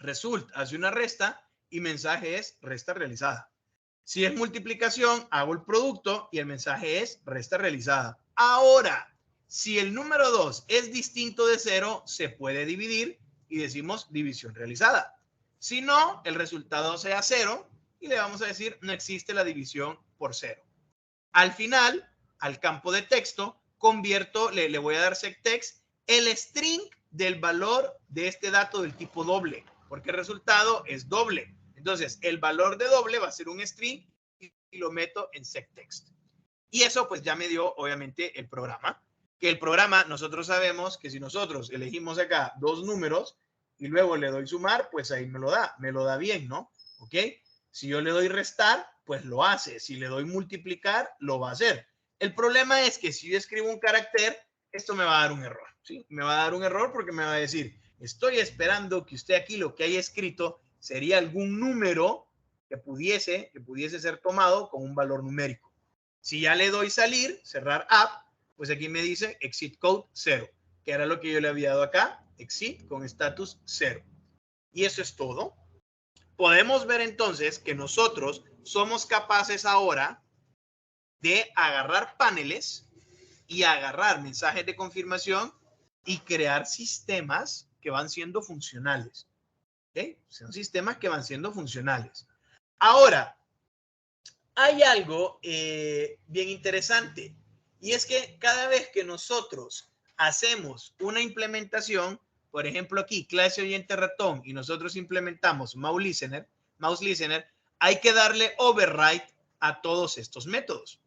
result hace una resta y mensaje es resta realizada. Si es multiplicación, hago el producto y el mensaje es resta realizada. Ahora, si el número 2 es distinto de 0, se puede dividir y decimos división realizada. Si no, el resultado sea 0 y le vamos a decir no existe la división por 0. Al final, al campo de texto, convierto, le voy a dar sectext el string del valor de este dato del tipo doble. porque el resultado es doble. Entonces, el valor de doble va a ser un string y lo meto en sectext. Y eso pues ya me dio obviamente el programa. Que el programa nosotros sabemos que si nosotros elegimos acá dos números y luego le doy sumar, pues ahí me lo da bien, ¿no? ¿Ok? Si yo le doy restar, pues lo hace. Si le doy multiplicar, lo va a hacer. El problema es que si yo escribo un carácter, esto me va a dar un error, ¿sí? Me va a dar un error porque me va a decir, estoy esperando que usted aquí lo que haya escrito sería algún número que pudiese ser tomado con un valor numérico. Si ya le doy salir, cerrar app, pues aquí me dice exit code 0, que era lo que yo le había dado acá, exit con status 0. Y eso es todo. Podemos ver entonces que nosotros somos capaces ahora de agarrar paneles y agarrar mensajes de confirmación y crear sistemas que van siendo funcionales. ¿Okay? Son sistemas que van siendo funcionales. Ahora, hay algo bien interesante y es que cada vez que nosotros hacemos una implementación, por ejemplo aquí, clase oyente ratón, y nosotros implementamos mouse listener, hay que darle override a todos estos métodos.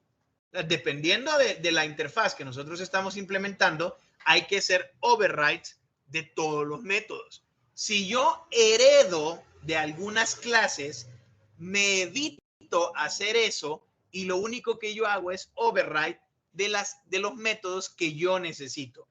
Dependiendo de la interfaz que nosotros estamos implementando, hay que hacer overrides de todos los métodos. Si yo heredo de algunas clases, me evito hacer eso y lo único que yo hago es override de los métodos que yo necesito.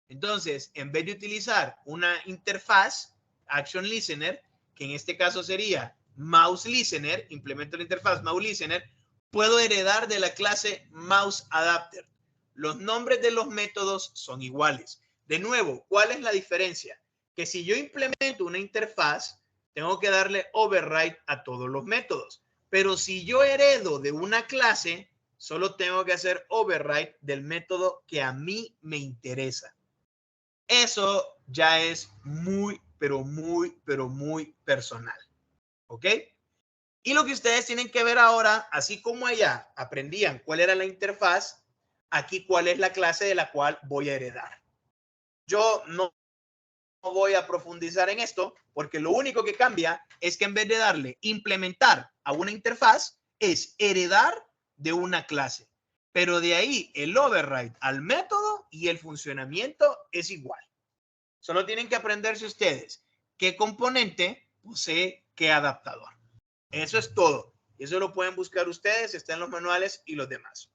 Entonces, en vez de utilizar una interfaz, Action Listener, que en este caso sería Mouse Listener, implemento la interfaz Mouse Listener, puedo heredar de la clase Mouse Adapter. Los nombres de los métodos son iguales. De nuevo, ¿cuál es la diferencia? Que si yo implemento una interfaz, tengo que darle override a todos los métodos. Pero si yo heredo de una clase, solo tengo que hacer override del método que a mí me interesa. Eso ya es muy, pero muy personal. ¿Ok? Y lo que ustedes tienen que ver ahora, así como allá aprendían cuál era la interfaz, aquí cuál es la clase de la cual voy a heredar. Yo no voy a profundizar en esto porque lo único que cambia es que en vez de darle implementar a una interfaz, es heredar de una clase. Pero de ahí el override al método y el funcionamiento es igual. Solo tienen que aprenderse ustedes qué componente posee qué adaptador. Eso es todo. Eso lo pueden buscar ustedes, está en los manuales y los demás.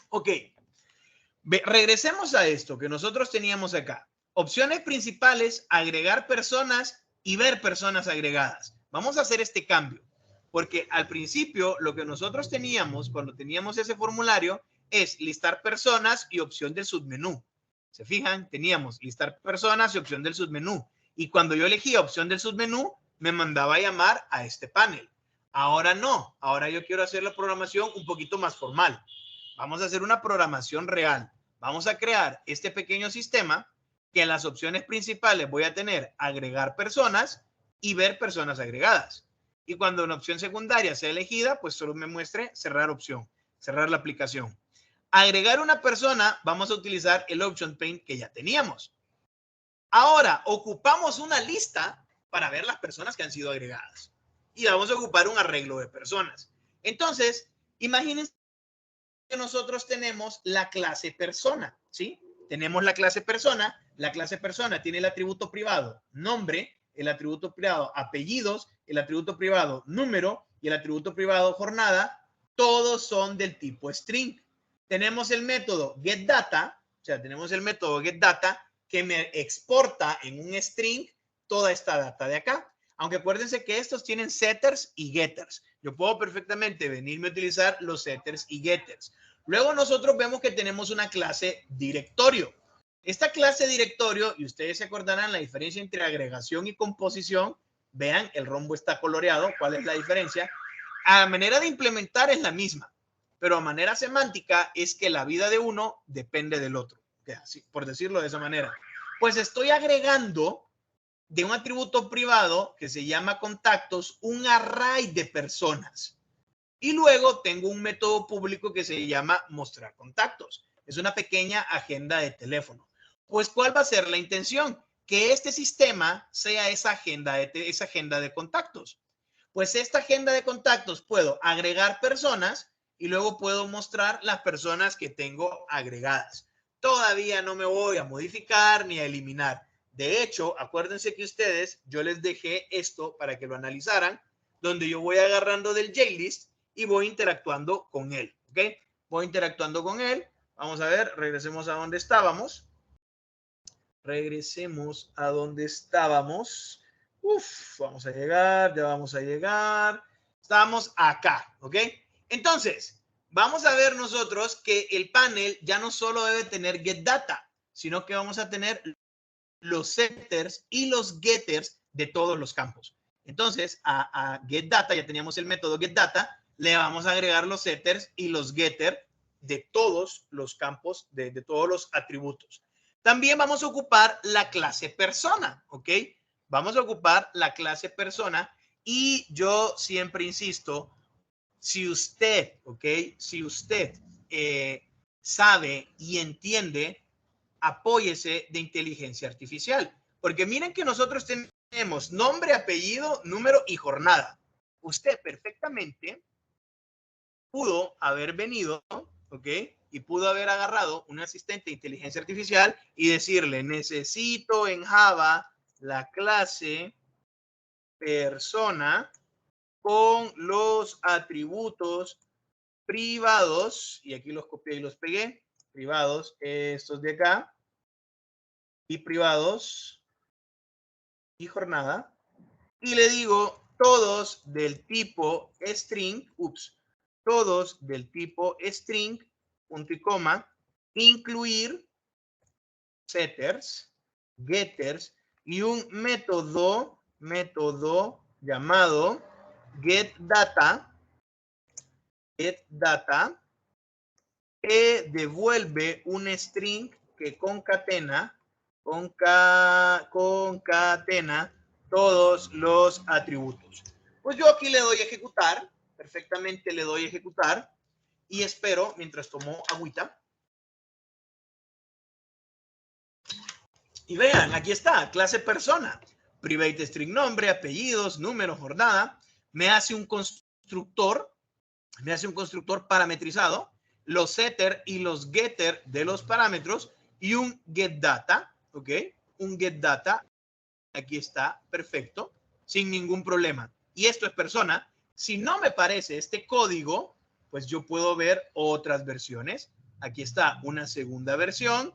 Ok. Regresemos a esto que nosotros teníamos acá. Opciones principales, agregar personas y ver personas agregadas. Vamos a hacer este cambio, porque al principio lo que nosotros teníamos cuando teníamos ese formulario es listar personas y opción del submenú. ¿Se fijan? Teníamos listar personas y opción del submenú. Y cuando yo elegía opción del submenú, me mandaba a llamar a este panel. Ahora no. Ahora yo quiero hacer la programación un poquito más formal. Vamos a hacer una programación real. Vamos a crear este pequeño sistema que en las opciones principales voy a tener agregar personas y ver personas agregadas. Y cuando una opción secundaria sea elegida, pues solo me muestre cerrar opción, cerrar la aplicación. Agregar una persona, vamos a utilizar el Option Pane que ya teníamos. Ahora, ocupamos una lista para ver las personas que han sido agregadas. Y vamos a ocupar un arreglo de personas. Entonces, imagínense que nosotros tenemos la clase persona, ¿sí? Tenemos la clase persona tiene el atributo privado nombre, el atributo privado apellidos, el atributo privado número y el atributo privado jornada, todos son del tipo string. Tenemos el método getData, o sea, tenemos el método getData que me exporta en un string toda esta data de acá. Aunque acuérdense que estos tienen setters y getters. Yo puedo perfectamente venirme a utilizar los setters y getters. Luego nosotros vemos que tenemos una clase directorio. Esta clase directorio, y ustedes se acordarán la diferencia entre agregación y composición. Vean, el rombo está coloreado. ¿Cuál es la diferencia? A manera de implementar es la misma, pero a manera semántica es que la vida de uno depende del otro. Así, por decirlo de esa manera. Pues estoy agregando de un atributo privado que se llama contactos, un array de personas. Y luego tengo un método público que se llama mostrar contactos. Es una pequeña agenda de teléfono. Pues, ¿cuál va a ser la intención? que este sistema sea esa agenda de contactos. Pues esta agenda de contactos puedo agregar personas y luego puedo mostrar las personas que tengo agregadas. Todavía no me voy a modificar ni a eliminar. De hecho, acuérdense que ustedes, yo les dejé esto para que lo analizaran, donde yo voy agarrando del JList y voy interactuando con él. ¿Ok? Voy interactuando con él. Vamos a ver, regresemos a donde estábamos. Regresemos a donde estábamos. Vamos a llegar, ya vamos a llegar. Estamos acá, ¿ok? Entonces, vamos a ver nosotros que el panel ya no solo debe tener getData, sino que vamos a tener los setters y los getters de todos los campos. Entonces, a getData, ya teníamos el método getData, le vamos a agregar los setters y los getters de todos los campos, de todos los atributos. También vamos a ocupar la clase persona, ¿ok? Vamos a ocupar la clase persona y yo siempre insisto, si usted, ¿ok? Si usted sabe y entiende, apóyese de inteligencia artificial. Porque miren que nosotros tenemos nombre, apellido, número y jornada. Usted perfectamente pudo haber venido, ¿ok? Y pudo haber agarrado un asistente de inteligencia artificial y decirle, necesito en Java la clase persona con los atributos privados, y aquí los copié y los pegué, privados, estos de acá, y privados, y jornada, y le digo todos del tipo string, todos del tipo string, punto y coma, incluir setters, getters y un método llamado getData, que devuelve un string que concatena todos los atributos. Pues yo aquí le doy ejecutar, perfectamente le doy ejecutar y espero mientras tomo agüita. Y vean, aquí está, clase persona, private string nombre, apellidos, número, jornada, me hace un constructor parametrizado, los setter y los getter de los parámetros y un getData, ¿ok? Un getData, aquí está, perfecto, sin ningún problema. Y esto es persona. Si no me parece este código, pues yo puedo ver otras versiones. Aquí está una segunda versión,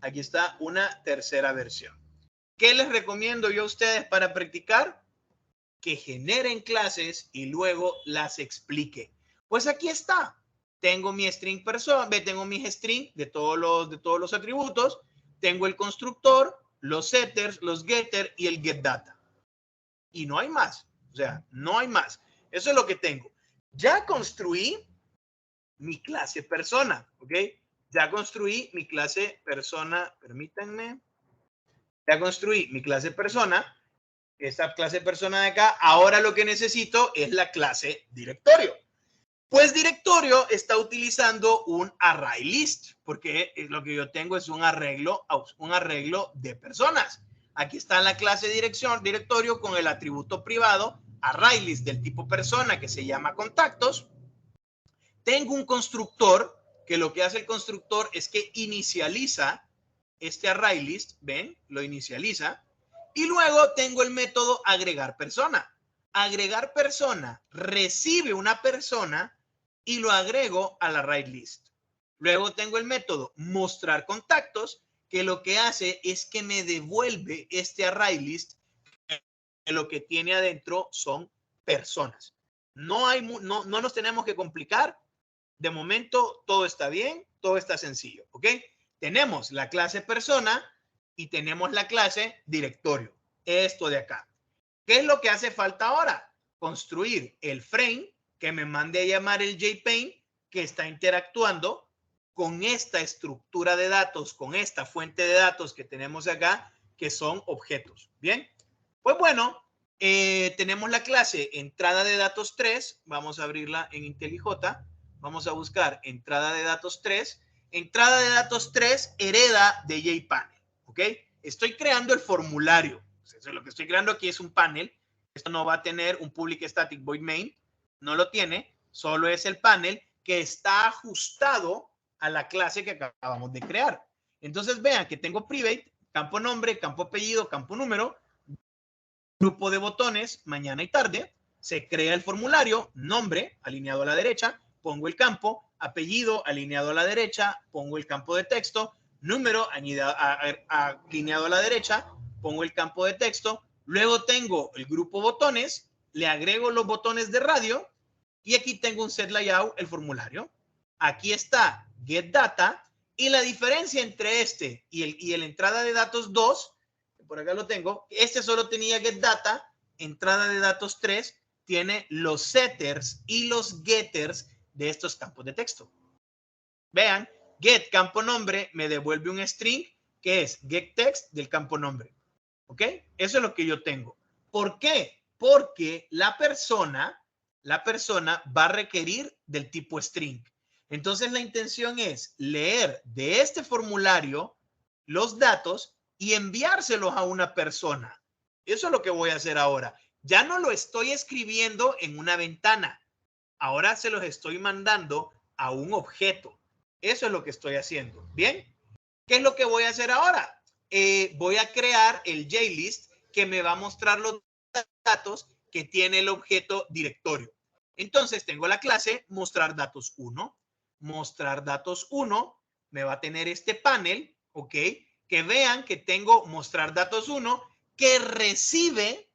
aquí está una tercera versión. ¿Qué les recomiendo yo a ustedes para practicar? Que generen clases y luego las explique. Pues aquí está. Tengo mi string persona, tengo mis string de todos los atributos, tengo el constructor, los setters, los getters y el getData. Y no hay más. O sea, no hay más. Eso es lo que tengo. Ya construí mi clase persona, ¿ok? Ya construí mi clase persona, permítanme. Ya construí mi clase persona. Esta clase persona de acá, ahora lo que necesito es la clase directorio. Pues directorio está utilizando un array list, porque lo que yo tengo es un arreglo de personas. Aquí está la clase directorio con el atributo privado array list del tipo persona que se llama contactos. Tengo un constructor que lo que hace el constructor es que inicializa este array list, ven, lo inicializa. Y luego tengo el método agregar persona. Agregar persona recibe una persona y lo agrego al array list. Luego tengo el método mostrar contactos, que lo que hace es que me devuelve este array list, que lo que tiene adentro son personas. No nos tenemos que complicar. De momento todo está bien, todo está sencillo, ¿ok? Tenemos la clase persona y tenemos la clase directorio. Esto de acá. ¿Qué es lo que hace falta ahora? Construir el frame que me mande a llamar el JPaint que está interactuando con esta estructura de datos, con esta fuente de datos que tenemos acá, que son objetos. Bien, pues bueno, tenemos la clase entrada de datos 3. Vamos a abrirla en IntelliJ. Vamos a buscar entrada de datos 3. Entrada de datos 3 hereda de JPanel, ¿ok? estoy creando el formulario. Eso es lo que estoy creando aquí, es un panel. Esto no va a tener un public static void main, no lo tiene, solo es el panel que está ajustado a la clase que acabamos de crear. Entonces vean que tengo private, campo nombre, campo apellido, campo número, grupo de botones, mañana y tarde, se crea el formulario, nombre, alineado a la derecha, pongo el campo, apellido, alineado a la derecha, pongo el campo de texto, número, alineado a la derecha, pongo el campo de texto, luego tengo el grupo botones, le agrego los botones de radio y aquí tengo un set layout, el formulario. Aquí está get data y la diferencia entre este y el entrada de datos 2, por acá lo tengo, este solo tenía get data, entrada de datos 3, tiene los setters y los getters de estos campos de texto. Vean, get campo nombre me devuelve un string que es get text del campo nombre. ¿Ok? Eso es lo que yo tengo. ¿Por qué? Porque la persona va a requerir del tipo string. Entonces la intención es leer de este formulario los datos y enviárselos a una persona. Eso es lo que voy a hacer ahora. Ya no lo estoy escribiendo en una ventana. Ahora se los estoy mandando a un objeto. Eso es lo que estoy haciendo. ¿Bien? ¿Qué es lo que voy a hacer ahora? Voy a crear el JList que me va a mostrar los datos que tiene el objeto directorio. Entonces tengo la clase mostrar datos 1. Mostrar datos 1 me va a tener este panel, ¿ok? Que vean que tengo mostrar datos 1 que recibe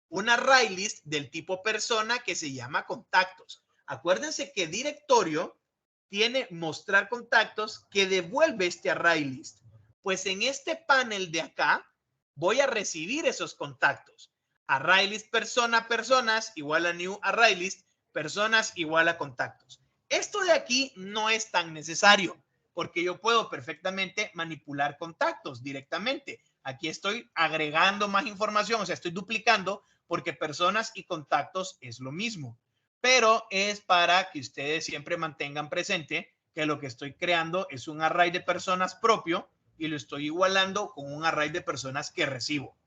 un array list del tipo persona que se llama contactos. Acuérdense que directorio tiene mostrar contactos que devuelve este array list. Pues en este panel de acá voy a recibir esos contactos. Array list persona, personas igual a new array list, personas igual a contactos. Esto de aquí no es tan necesario porque yo puedo perfectamente manipular contactos directamente. Aquí estoy agregando más información, o sea, estoy duplicando porque personas y contactos es lo mismo. Pero es para que ustedes siempre mantengan presente que lo que estoy creando es un array de personas propio y lo estoy igualando con un array de personas que recibo.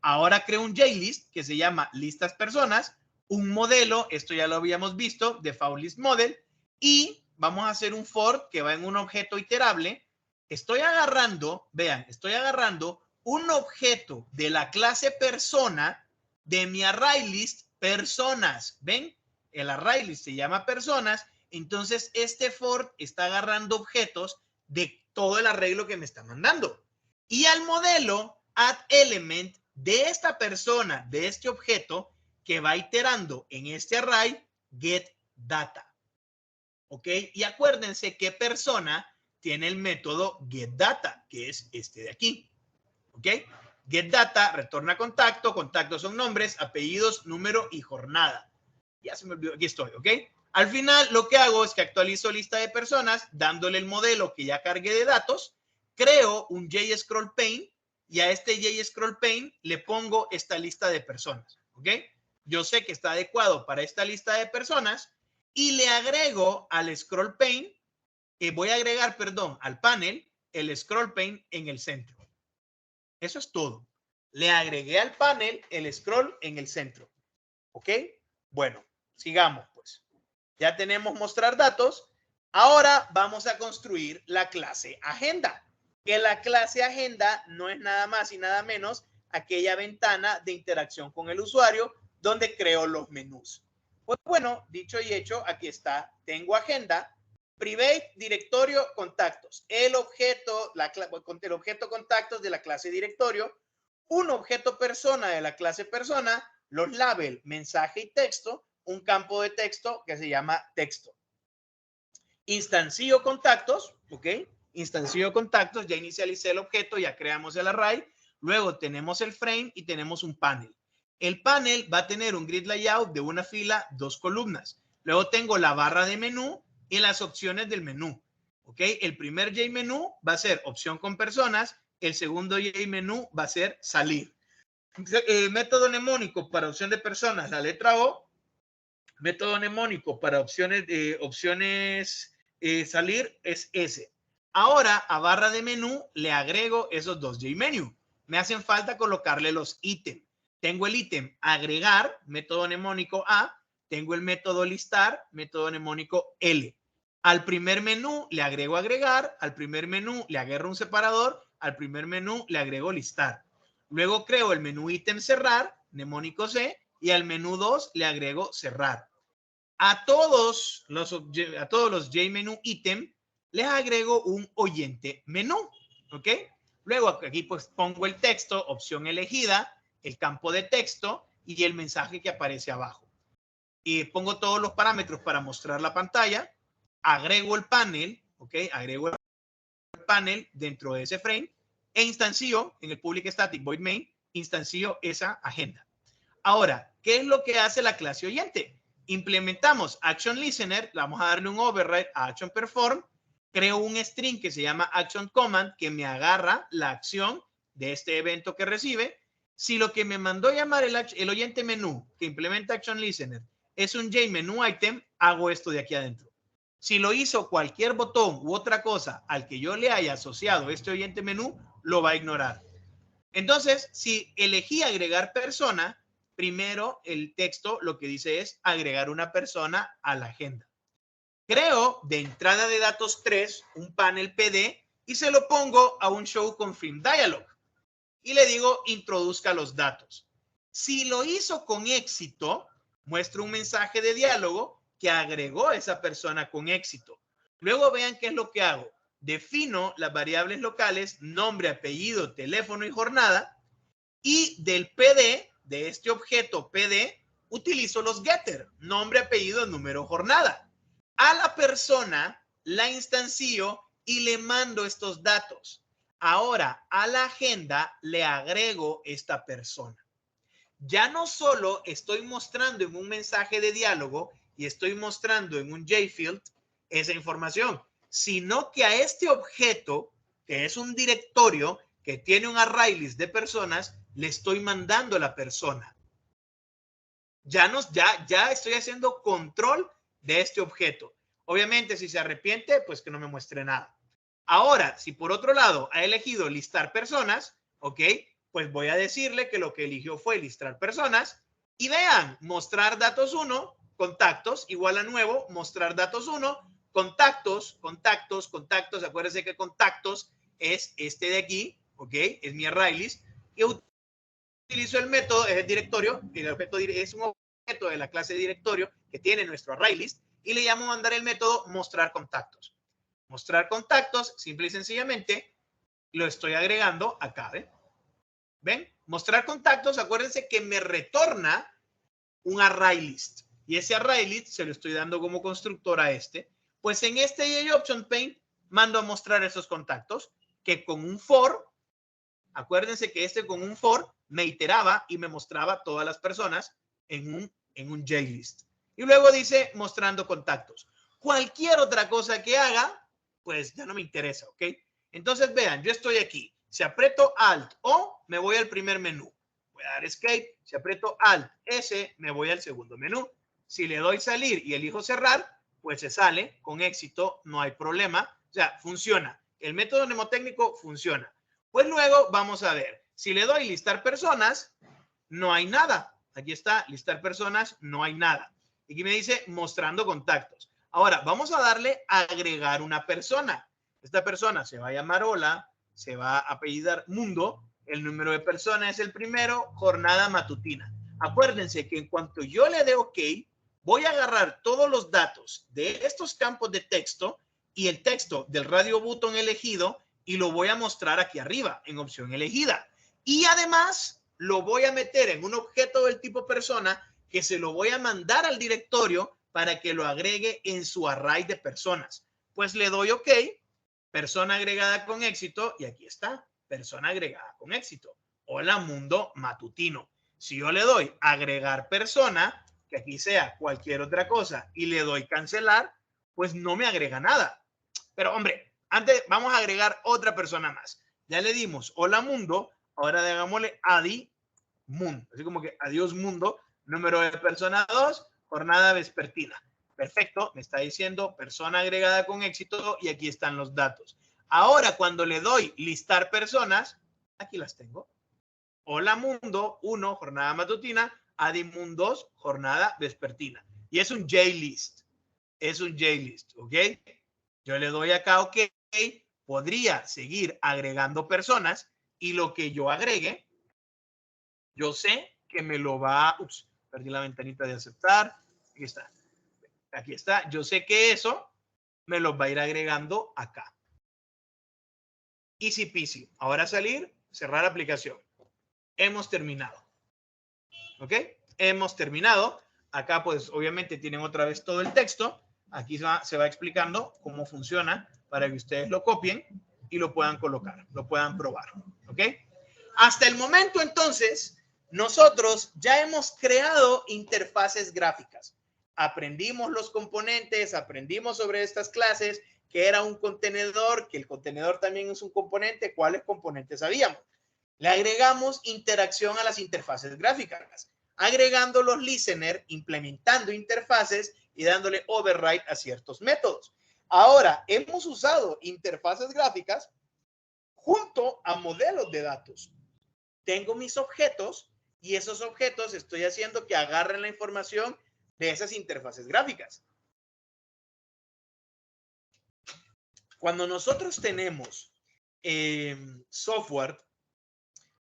Ahora creo un JList que se llama listas personas, un modelo, esto ya lo habíamos visto, default list model, y vamos a hacer un for que va en un objeto iterable. Estoy agarrando, vean, estoy agarrando un objeto de la clase persona de mi array list personas. ¿Ven? El array list se llama personas. Entonces, este for está agarrando objetos de todo el arreglo que me está mandando. Y al modelo add element de esta persona, de este objeto, que va iterando en este array, get data. ¿Ok? Y acuérdense que persona tiene el método get data, que es este de aquí. ¿Ok? Get data, retorna contacto, contactos son nombres, apellidos, número y jornada. Ya se me olvidó, aquí estoy, ¿ok? Al final lo que hago es que actualizo lista de personas, dándole el modelo que ya cargué de datos, creo un JScrollPane y a este JScrollPane le pongo esta lista de personas, ¿ok? Yo sé que está adecuado para esta lista de personas y le agrego al ScrollPane, voy a agregar, perdón, al panel el ScrollPane en el centro. Eso es todo. Le agregué al panel el scroll en el centro. ¿Ok? Bueno, sigamos pues. Ya tenemos mostrar datos. Ahora vamos a construir la clase agenda. Que la clase agenda no es nada más y nada menos aquella ventana de interacción con el usuario donde creo los menús. Pues bueno, dicho y hecho, aquí está. Tengo agenda. Private, directorio, contactos. El objeto contactos de la clase directorio, un objeto persona de la clase persona, los labels mensaje y texto, un campo de texto que se llama texto. Instancio contactos, ¿ok? Instancio contactos, ya inicialicé el objeto, ya creamos el array. Luego tenemos el frame y tenemos un panel. El panel va a tener un grid layout de una fila, 2 columnas. Luego tengo la barra de menú y las opciones del menú. ¿Ok? El primer JMenú va a ser opción con personas. El segundo JMenú va a ser salir. Método mnemónico para opción de personas, la letra O. Método mnemónico para opciones salir es S. Ahora a barra de menú le agrego esos dos JMenú. me hacen falta colocarle los ítems. Tengo el ítem agregar, método mnemónico A. Tengo el método listar, método mnemónico L. Al primer menú le agrego agregar, al primer menú le agrego un separador, al primer menú le agrego listar. Luego creo el menú ítem cerrar, mnemónico C, y al menú 2 le agrego cerrar. A todos los JMenú ítem les agrego un oyente menú, ¿ok? Luego aquí pues pongo el texto, opción elegida, el campo de texto y el mensaje que aparece abajo. Y pongo todos los parámetros para mostrar la pantalla, agrego el panel, ¿ok? Agrego el panel dentro de ese frame e instancio en el public static void main, instancio esa agenda. Ahora, ¿qué es lo que hace la clase oyente? Implementamos Action Listener, vamos a darle un override a Action Perform, creo un string que se llama Action Command que me agarra la acción de este evento que recibe. Si lo que me mandó llamar el oyente menú que implementa Action Listener es un JMenú item, hago esto de aquí adentro. Si lo hizo cualquier botón u otra cosa al que yo le haya asociado este oyente menú, lo va a ignorar. Entonces, si elegí agregar persona, primero el texto lo que dice es agregar una persona a la agenda. Creo de entrada de datos 3 un panel PD y se lo pongo a un show confirm dialog y le digo introduzca los datos. Si lo hizo con éxito, muestro un mensaje de diálogo que agregó esa persona con éxito. Luego vean qué es lo que hago. Defino las variables locales, nombre, apellido, teléfono y jornada. Y del PD, de este objeto PD, utilizo los getter, nombre, apellido, número, jornada. A la persona la instancio y le mando estos datos. Ahora a la agenda le agrego esta persona. Ya no solo estoy mostrando en un mensaje de diálogo y estoy mostrando en un JField esa información, sino que a este objeto, que es un directorio que tiene un array list de personas, le estoy mandando la persona. Ya estoy haciendo control de este objeto. Obviamente, si se arrepiente, pues que no me muestre nada. Ahora, si por otro lado ha elegido listar personas, ¿ok? Pues voy a decirle que lo que eligió fue listar personas. Y vean, mostrar datos 1, contactos, igual a nuevo, mostrar datos 1, contactos, contactos, contactos. Acuérdense que contactos es este de aquí, ¿ok? Es mi array list. Y utilizo el método, es el directorio, el objeto es un objeto de la clase directorio que tiene nuestro array list y le llamo mandar el método mostrar contactos. Mostrar contactos, simple y sencillamente, lo estoy agregando acá, ¿ven? ¿Ven? Mostrar contactos, acuérdense que me retorna un array list. Y ese array list se lo estoy dando como constructor a este. Pues en este JOption Paint mando a mostrar esos contactos que con un for, acuérdense que este con un for me iteraba y me mostraba todas las personas en un JList. Y luego dice mostrando contactos. Cualquier otra cosa que haga, pues ya no me interesa, ¿ok? Entonces vean, yo estoy aquí. Si aprieto Alt O, me voy al primer menú. Voy a dar Escape. Si aprieto Alt S, me voy al segundo menú. Si le doy salir y elijo cerrar, pues se sale con éxito, no hay problema. O sea, funciona. El método mnemotécnico funciona. Pues luego vamos a ver. Si le doy listar personas, no hay nada. Aquí está, listar personas, no hay nada. Y aquí me dice mostrando contactos. Ahora, vamos a darle a agregar una persona. Esta persona se va a llamar Hola, se va a apellidar Mundo, el número de persona es el primero, jornada matutina. Acuérdense que en cuanto yo le dé OK, voy a agarrar todos los datos de estos campos de texto y el texto del radio button elegido y lo voy a mostrar aquí arriba en opción elegida. Y además lo voy a meter en un objeto del tipo persona que se lo voy a mandar al directorio para que lo agregue en su array de personas. Pues le doy OK, persona agregada con éxito y aquí está, persona agregada con éxito. Hola mundo matutino. Si yo le doy agregar persona, que aquí sea cualquier otra cosa y le doy cancelar, pues no me agrega nada. Pero hombre, antes vamos a agregar otra persona más. Ya le dimos hola mundo, ahora hagámosle adi mundo. Así como que adiós mundo, número de persona 2, jornada vespertina. Perfecto, me está diciendo persona agregada con éxito y aquí están los datos. Ahora cuando le doy listar personas, aquí las tengo. Hola Mundo 1, jornada matutina, Adimun 2, jornada vespertina. Y es un JList. Es un JList, ¿ok? Yo le doy acá OK. Podría seguir agregando personas y lo que yo agregue, yo sé que me lo va... Ups, perdí la ventanita de aceptar. Aquí está. Aquí está. Yo sé que eso me los va a ir agregando acá. Easy peasy. Ahora salir, cerrar aplicación. Hemos terminado. ¿Ok? Hemos terminado. Acá pues obviamente tienen otra vez todo el texto. Aquí se va explicando cómo funciona para que ustedes lo copien y lo puedan colocar, lo puedan probar. ¿Ok? Hasta el momento entonces, nosotros ya hemos creado interfaces gráficas. Aprendimos los componentes, aprendimos sobre estas clases, que era un contenedor, que el contenedor también es un componente, cuáles componentes sabíamos. Le agregamos interacción a las interfaces gráficas, agregando los listener, implementando interfaces y dándole override a ciertos métodos. Ahora, hemos usado interfaces gráficas junto a modelos de datos. Tengo mis objetos y esos objetos estoy haciendo que agarren la información de esas interfaces gráficas. Cuando nosotros tenemos software,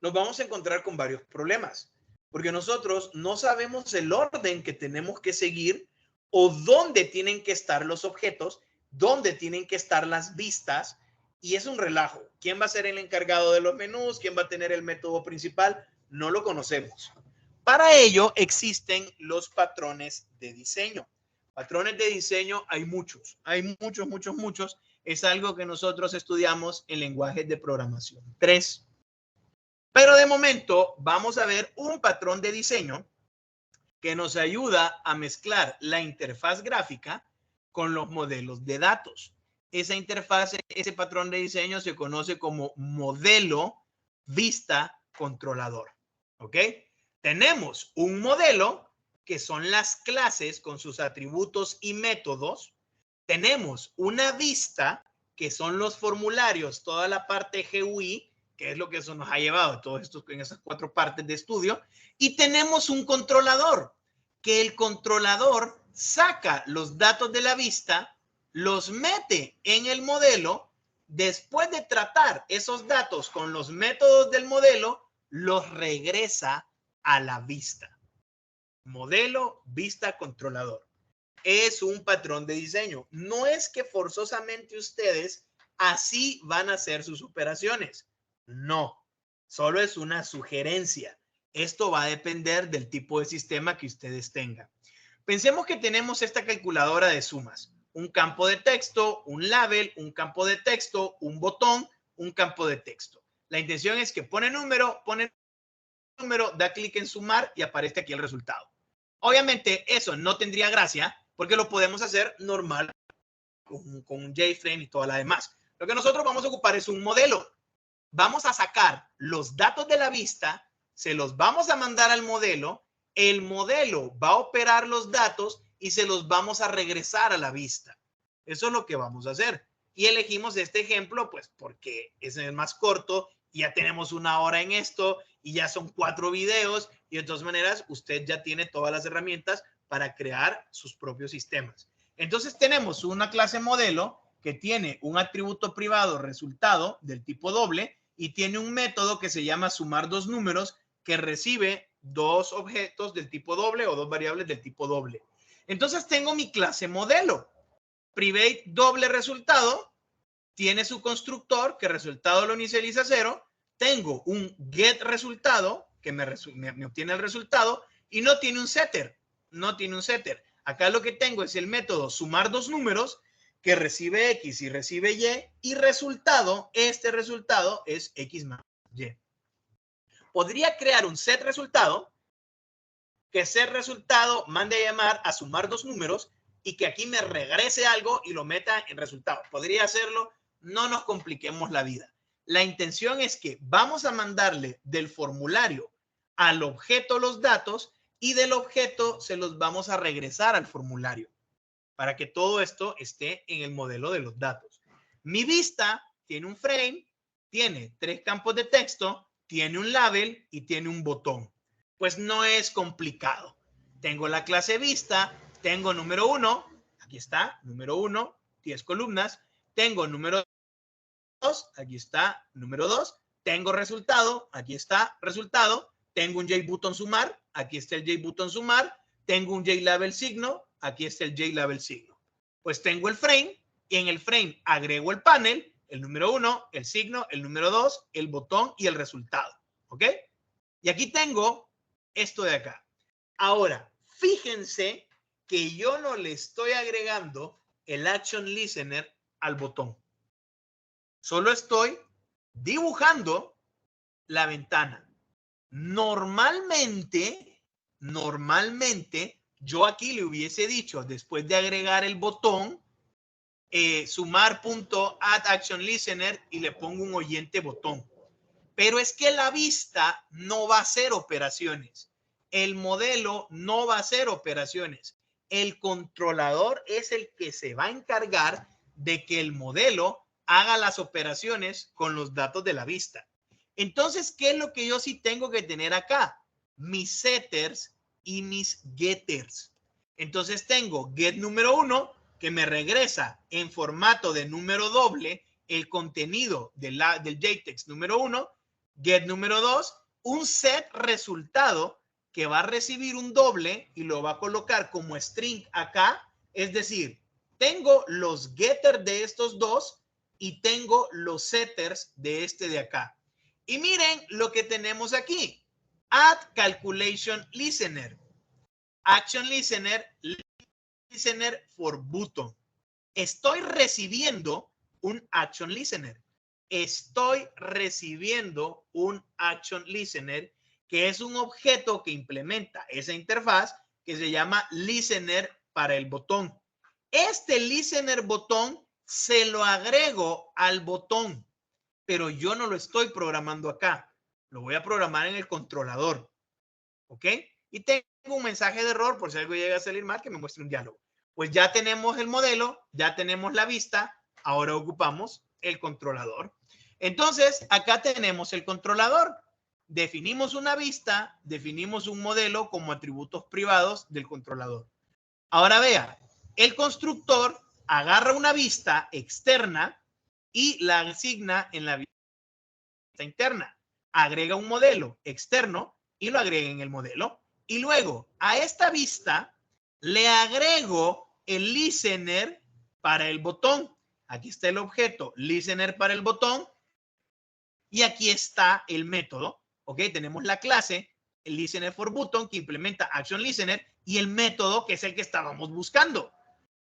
nos vamos a encontrar con varios problemas, porque nosotros no sabemos el orden que tenemos que seguir o dónde tienen que estar los objetos, dónde tienen que estar las vistas, y es un relajo. ¿Quién va a ser el encargado de los menús? ¿Quién va a tener el método principal? No lo conocemos. Para ello existen los patrones de diseño. Patrones de diseño hay muchos, muchos. Es algo que nosotros estudiamos en lenguajes de programación 3. Pero de momento vamos a ver un patrón de diseño que nos ayuda a mezclar la interfaz gráfica con los modelos de datos. Esa interfaz, ese patrón de diseño se conoce como modelo vista controlador. ¿Ok? Tenemos un modelo que son las clases con sus atributos y métodos. Tenemos una vista que son los formularios, toda la parte GUI, que es lo que eso nos ha llevado todos estos, en esas 4 partes de estudio. Y tenemos un controlador, que el controlador saca los datos de la vista, los mete en el modelo, después de tratar esos datos con los métodos del modelo, los regresa a la vista. Modelo, vista, controlador. Es un patrón de diseño. No es que forzosamente ustedes así van a hacer sus operaciones. No, solo es una sugerencia. Esto va a depender del tipo de sistema que ustedes tengan. Pensemos que tenemos esta calculadora de sumas. Un campo de texto, un label, un campo de texto, un botón, un campo de texto. La intención es que pone número, da clic en sumar y aparece aquí el resultado. Obviamente eso no tendría gracia porque lo podemos hacer normal con un JFrame y toda la demás. Lo que nosotros vamos a ocupar es un modelo. Vamos a sacar los datos de la vista, se los vamos a mandar al modelo, el modelo va a operar los datos y se los vamos a regresar a la vista. Eso es lo que vamos a hacer. Y elegimos este ejemplo, pues porque es el más corto, y ya tenemos 1 hora en esto y ya son 4 videos y de todas maneras usted ya tiene todas las herramientas para crear sus propios sistemas. Entonces tenemos una clase modelo que tiene un atributo privado resultado del tipo doble y tiene un método que se llama sumar 2 números que recibe 2 objetos del tipo doble o 2 variables del tipo doble. Entonces tengo mi clase modelo. Private doble resultado tiene su constructor que resultado lo inicializa a 0. Tengo un get resultado que me obtiene el resultado y no tiene un setter. No tiene un setter. Acá lo que tengo es el método sumar 2 números que recibe X y recibe Y resultado, este resultado es X más Y. Podría crear un set resultado, que set resultado mande a llamar a sumar 2 números y que aquí me regrese algo y lo meta en resultado. Podría hacerlo, no nos compliquemos la vida. La intención es que vamos a mandarle del formulario al objeto los datos y del objeto se los vamos a regresar al formulario para que todo esto esté en el modelo de los datos. Mi vista tiene un frame, tiene 3 campos de texto, tiene un label y tiene un botón. Pues no es complicado. Tengo la clase vista, tengo número 1, aquí está, número 1, 10 columnas. Tengo número 2, aquí está, número 2. Tengo resultado, aquí está, resultado. Tengo un JButton sumar, aquí está el JButton sumar. Tengo un JLabel signo, aquí está el JLabel signo. Pues tengo el frame y en el frame agrego el panel, el número 1, el signo, el número 2, el botón y el resultado. ¿Ok? Y aquí tengo esto de acá. Ahora, fíjense que yo no le estoy agregando el Action Listener al botón. Solo estoy dibujando la ventana. Normalmente, yo aquí le hubiese dicho, después de agregar el botón, sumar.addActionListener y le pongo un oyente botón. Pero es que la vista no va a hacer operaciones. El modelo no va a hacer operaciones. El controlador es el que se va a encargar de que el modelo haga las operaciones con los datos de la vista. Entonces, ¿qué es lo que yo sí tengo que tener acá? Mis setters y mis getters. Entonces tengo get número 1 que me regresa en formato de número doble el contenido del JText número 1, get número 2, un set resultado que va a recibir un doble y lo va a colocar como string acá. Es decir, tengo los getters de estos dos y tengo los setters de este de acá. Y miren lo que tenemos aquí. Add calculation listener. Action listener, listener for button. Estoy recibiendo un action listener. Estoy recibiendo un action listener que es un objeto que implementa esa interfaz que se llama listener para el botón. Este listener botón se lo agrego al botón, pero yo no lo estoy programando acá. Lo voy a programar en el controlador. ¿Ok? Y tengo un mensaje de error por si algo llega a salir mal que me muestre un diálogo. Pues ya tenemos el modelo, ya tenemos la vista, ahora ocupamos el controlador. Entonces, acá tenemos el controlador. Definimos una vista, definimos un modelo como atributos privados del controlador. Ahora vea, el constructor agarra una vista externa y la asigna en la vista interna. Agrega un modelo externo y lo agrega en el modelo. Y luego a esta vista le agrego el listener para el botón. Aquí está el objeto listener para el botón y aquí está el método. Ok, tenemos la clase el listener for button que implementa action listener y el método que es el que estábamos buscando.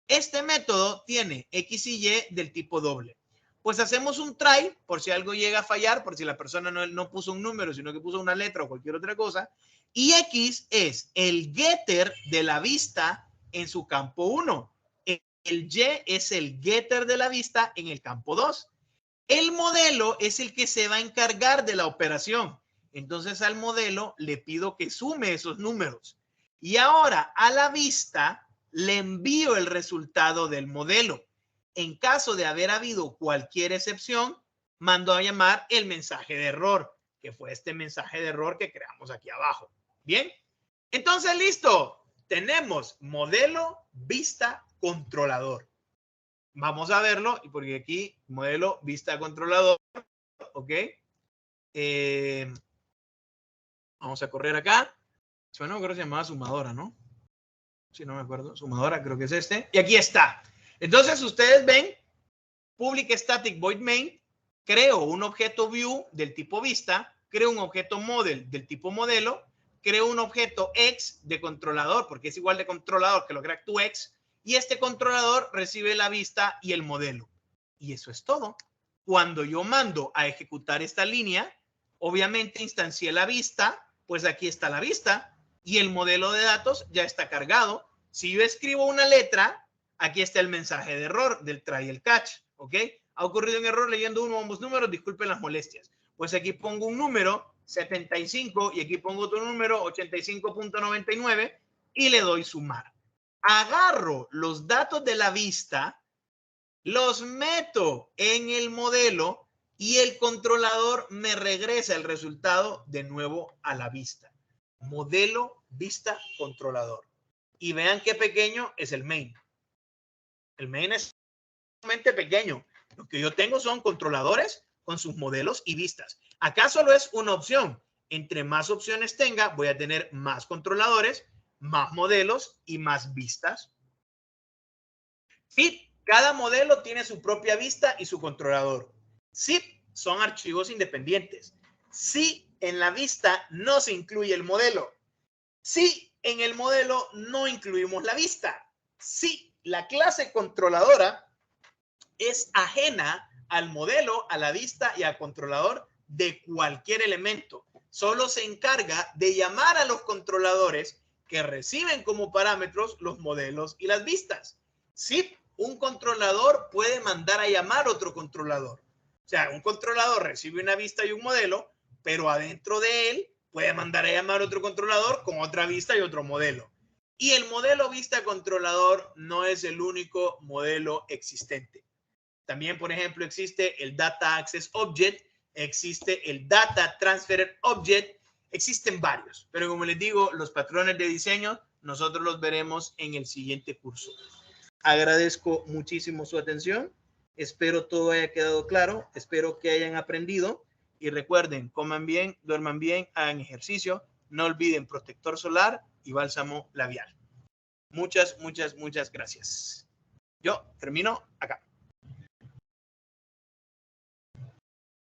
Este método tiene X y Y del tipo doble. Pues hacemos un try por si algo llega a fallar, por si la persona no puso un número, sino que puso una letra o cualquier otra cosa. Y X es el getter de la vista en su campo 1. El Y es el getter de la vista en el campo 2. El modelo es el que se va a encargar de la operación. Entonces al modelo le pido que sume esos números. Y ahora a la vista le envío el resultado del modelo. En caso de haber habido cualquier excepción, mando a llamar el mensaje de error, que fue este mensaje de error que creamos aquí abajo. Bien, entonces listo. Tenemos modelo, vista, controlador. Vamos a verlo, y porque aquí modelo, vista, controlador. Ok. Vamos a correr acá. Bueno, creo que se llamaba sumadora, ¿no? Si no me acuerdo, sumadora, creo que es este. Y aquí está. Entonces, ustedes ven, public static void main, creo un objeto view del tipo vista, creo un objeto model del tipo modelo, creo un objeto x de controlador, porque es igual de controlador que lo crea tu x, y este controlador recibe la vista y el modelo. Y eso es todo. Cuando yo mando a ejecutar esta línea, obviamente instancié la vista, pues aquí está la vista, y el modelo de datos ya está cargado. Si yo escribo una letra, aquí está el mensaje de error del try el catch, ¿ok? Ha ocurrido un error leyendo uno o ambos números, disculpen las molestias. Pues aquí pongo un número, 75, y aquí pongo otro número, 85.99, y le doy sumar. Agarro los datos de la vista, los meto en el modelo y el controlador me regresa el resultado de nuevo a la vista. Modelo, vista, controlador. Y vean qué pequeño es el main. El main es realmente pequeño. Lo que yo tengo son controladores con sus modelos y vistas. Acá solo es una opción. Entre más opciones tenga, voy a tener más controladores, más modelos y más vistas. FIT, cada modelo tiene su propia vista y su controlador. ZIP son archivos independientes. Si en la vista no se incluye el modelo, si en el modelo no incluimos la vista, si la clase controladora es ajena al modelo, a la vista y al controlador de cualquier elemento. Solo se encarga de llamar a los controladores que reciben como parámetros los modelos y las vistas. Si un controlador puede mandar a llamar otro controlador. O sea, un controlador recibe una vista y un modelo, pero adentro de él puede mandar a llamar otro controlador con otra vista y otro modelo. Y el modelo vista controlador no es el único modelo existente. También, por ejemplo, existe el Data Access Object, existe el Data Transfer Object, existen varios. Pero como les digo, los patrones de diseño nosotros los veremos en el siguiente curso. Agradezco muchísimo su atención. Espero todo haya quedado claro. Espero que hayan aprendido. Y recuerden, coman bien, duerman bien, hagan ejercicio. No olviden protector solar y bálsamo labial. Muchas, muchas, muchas gracias. Yo termino acá.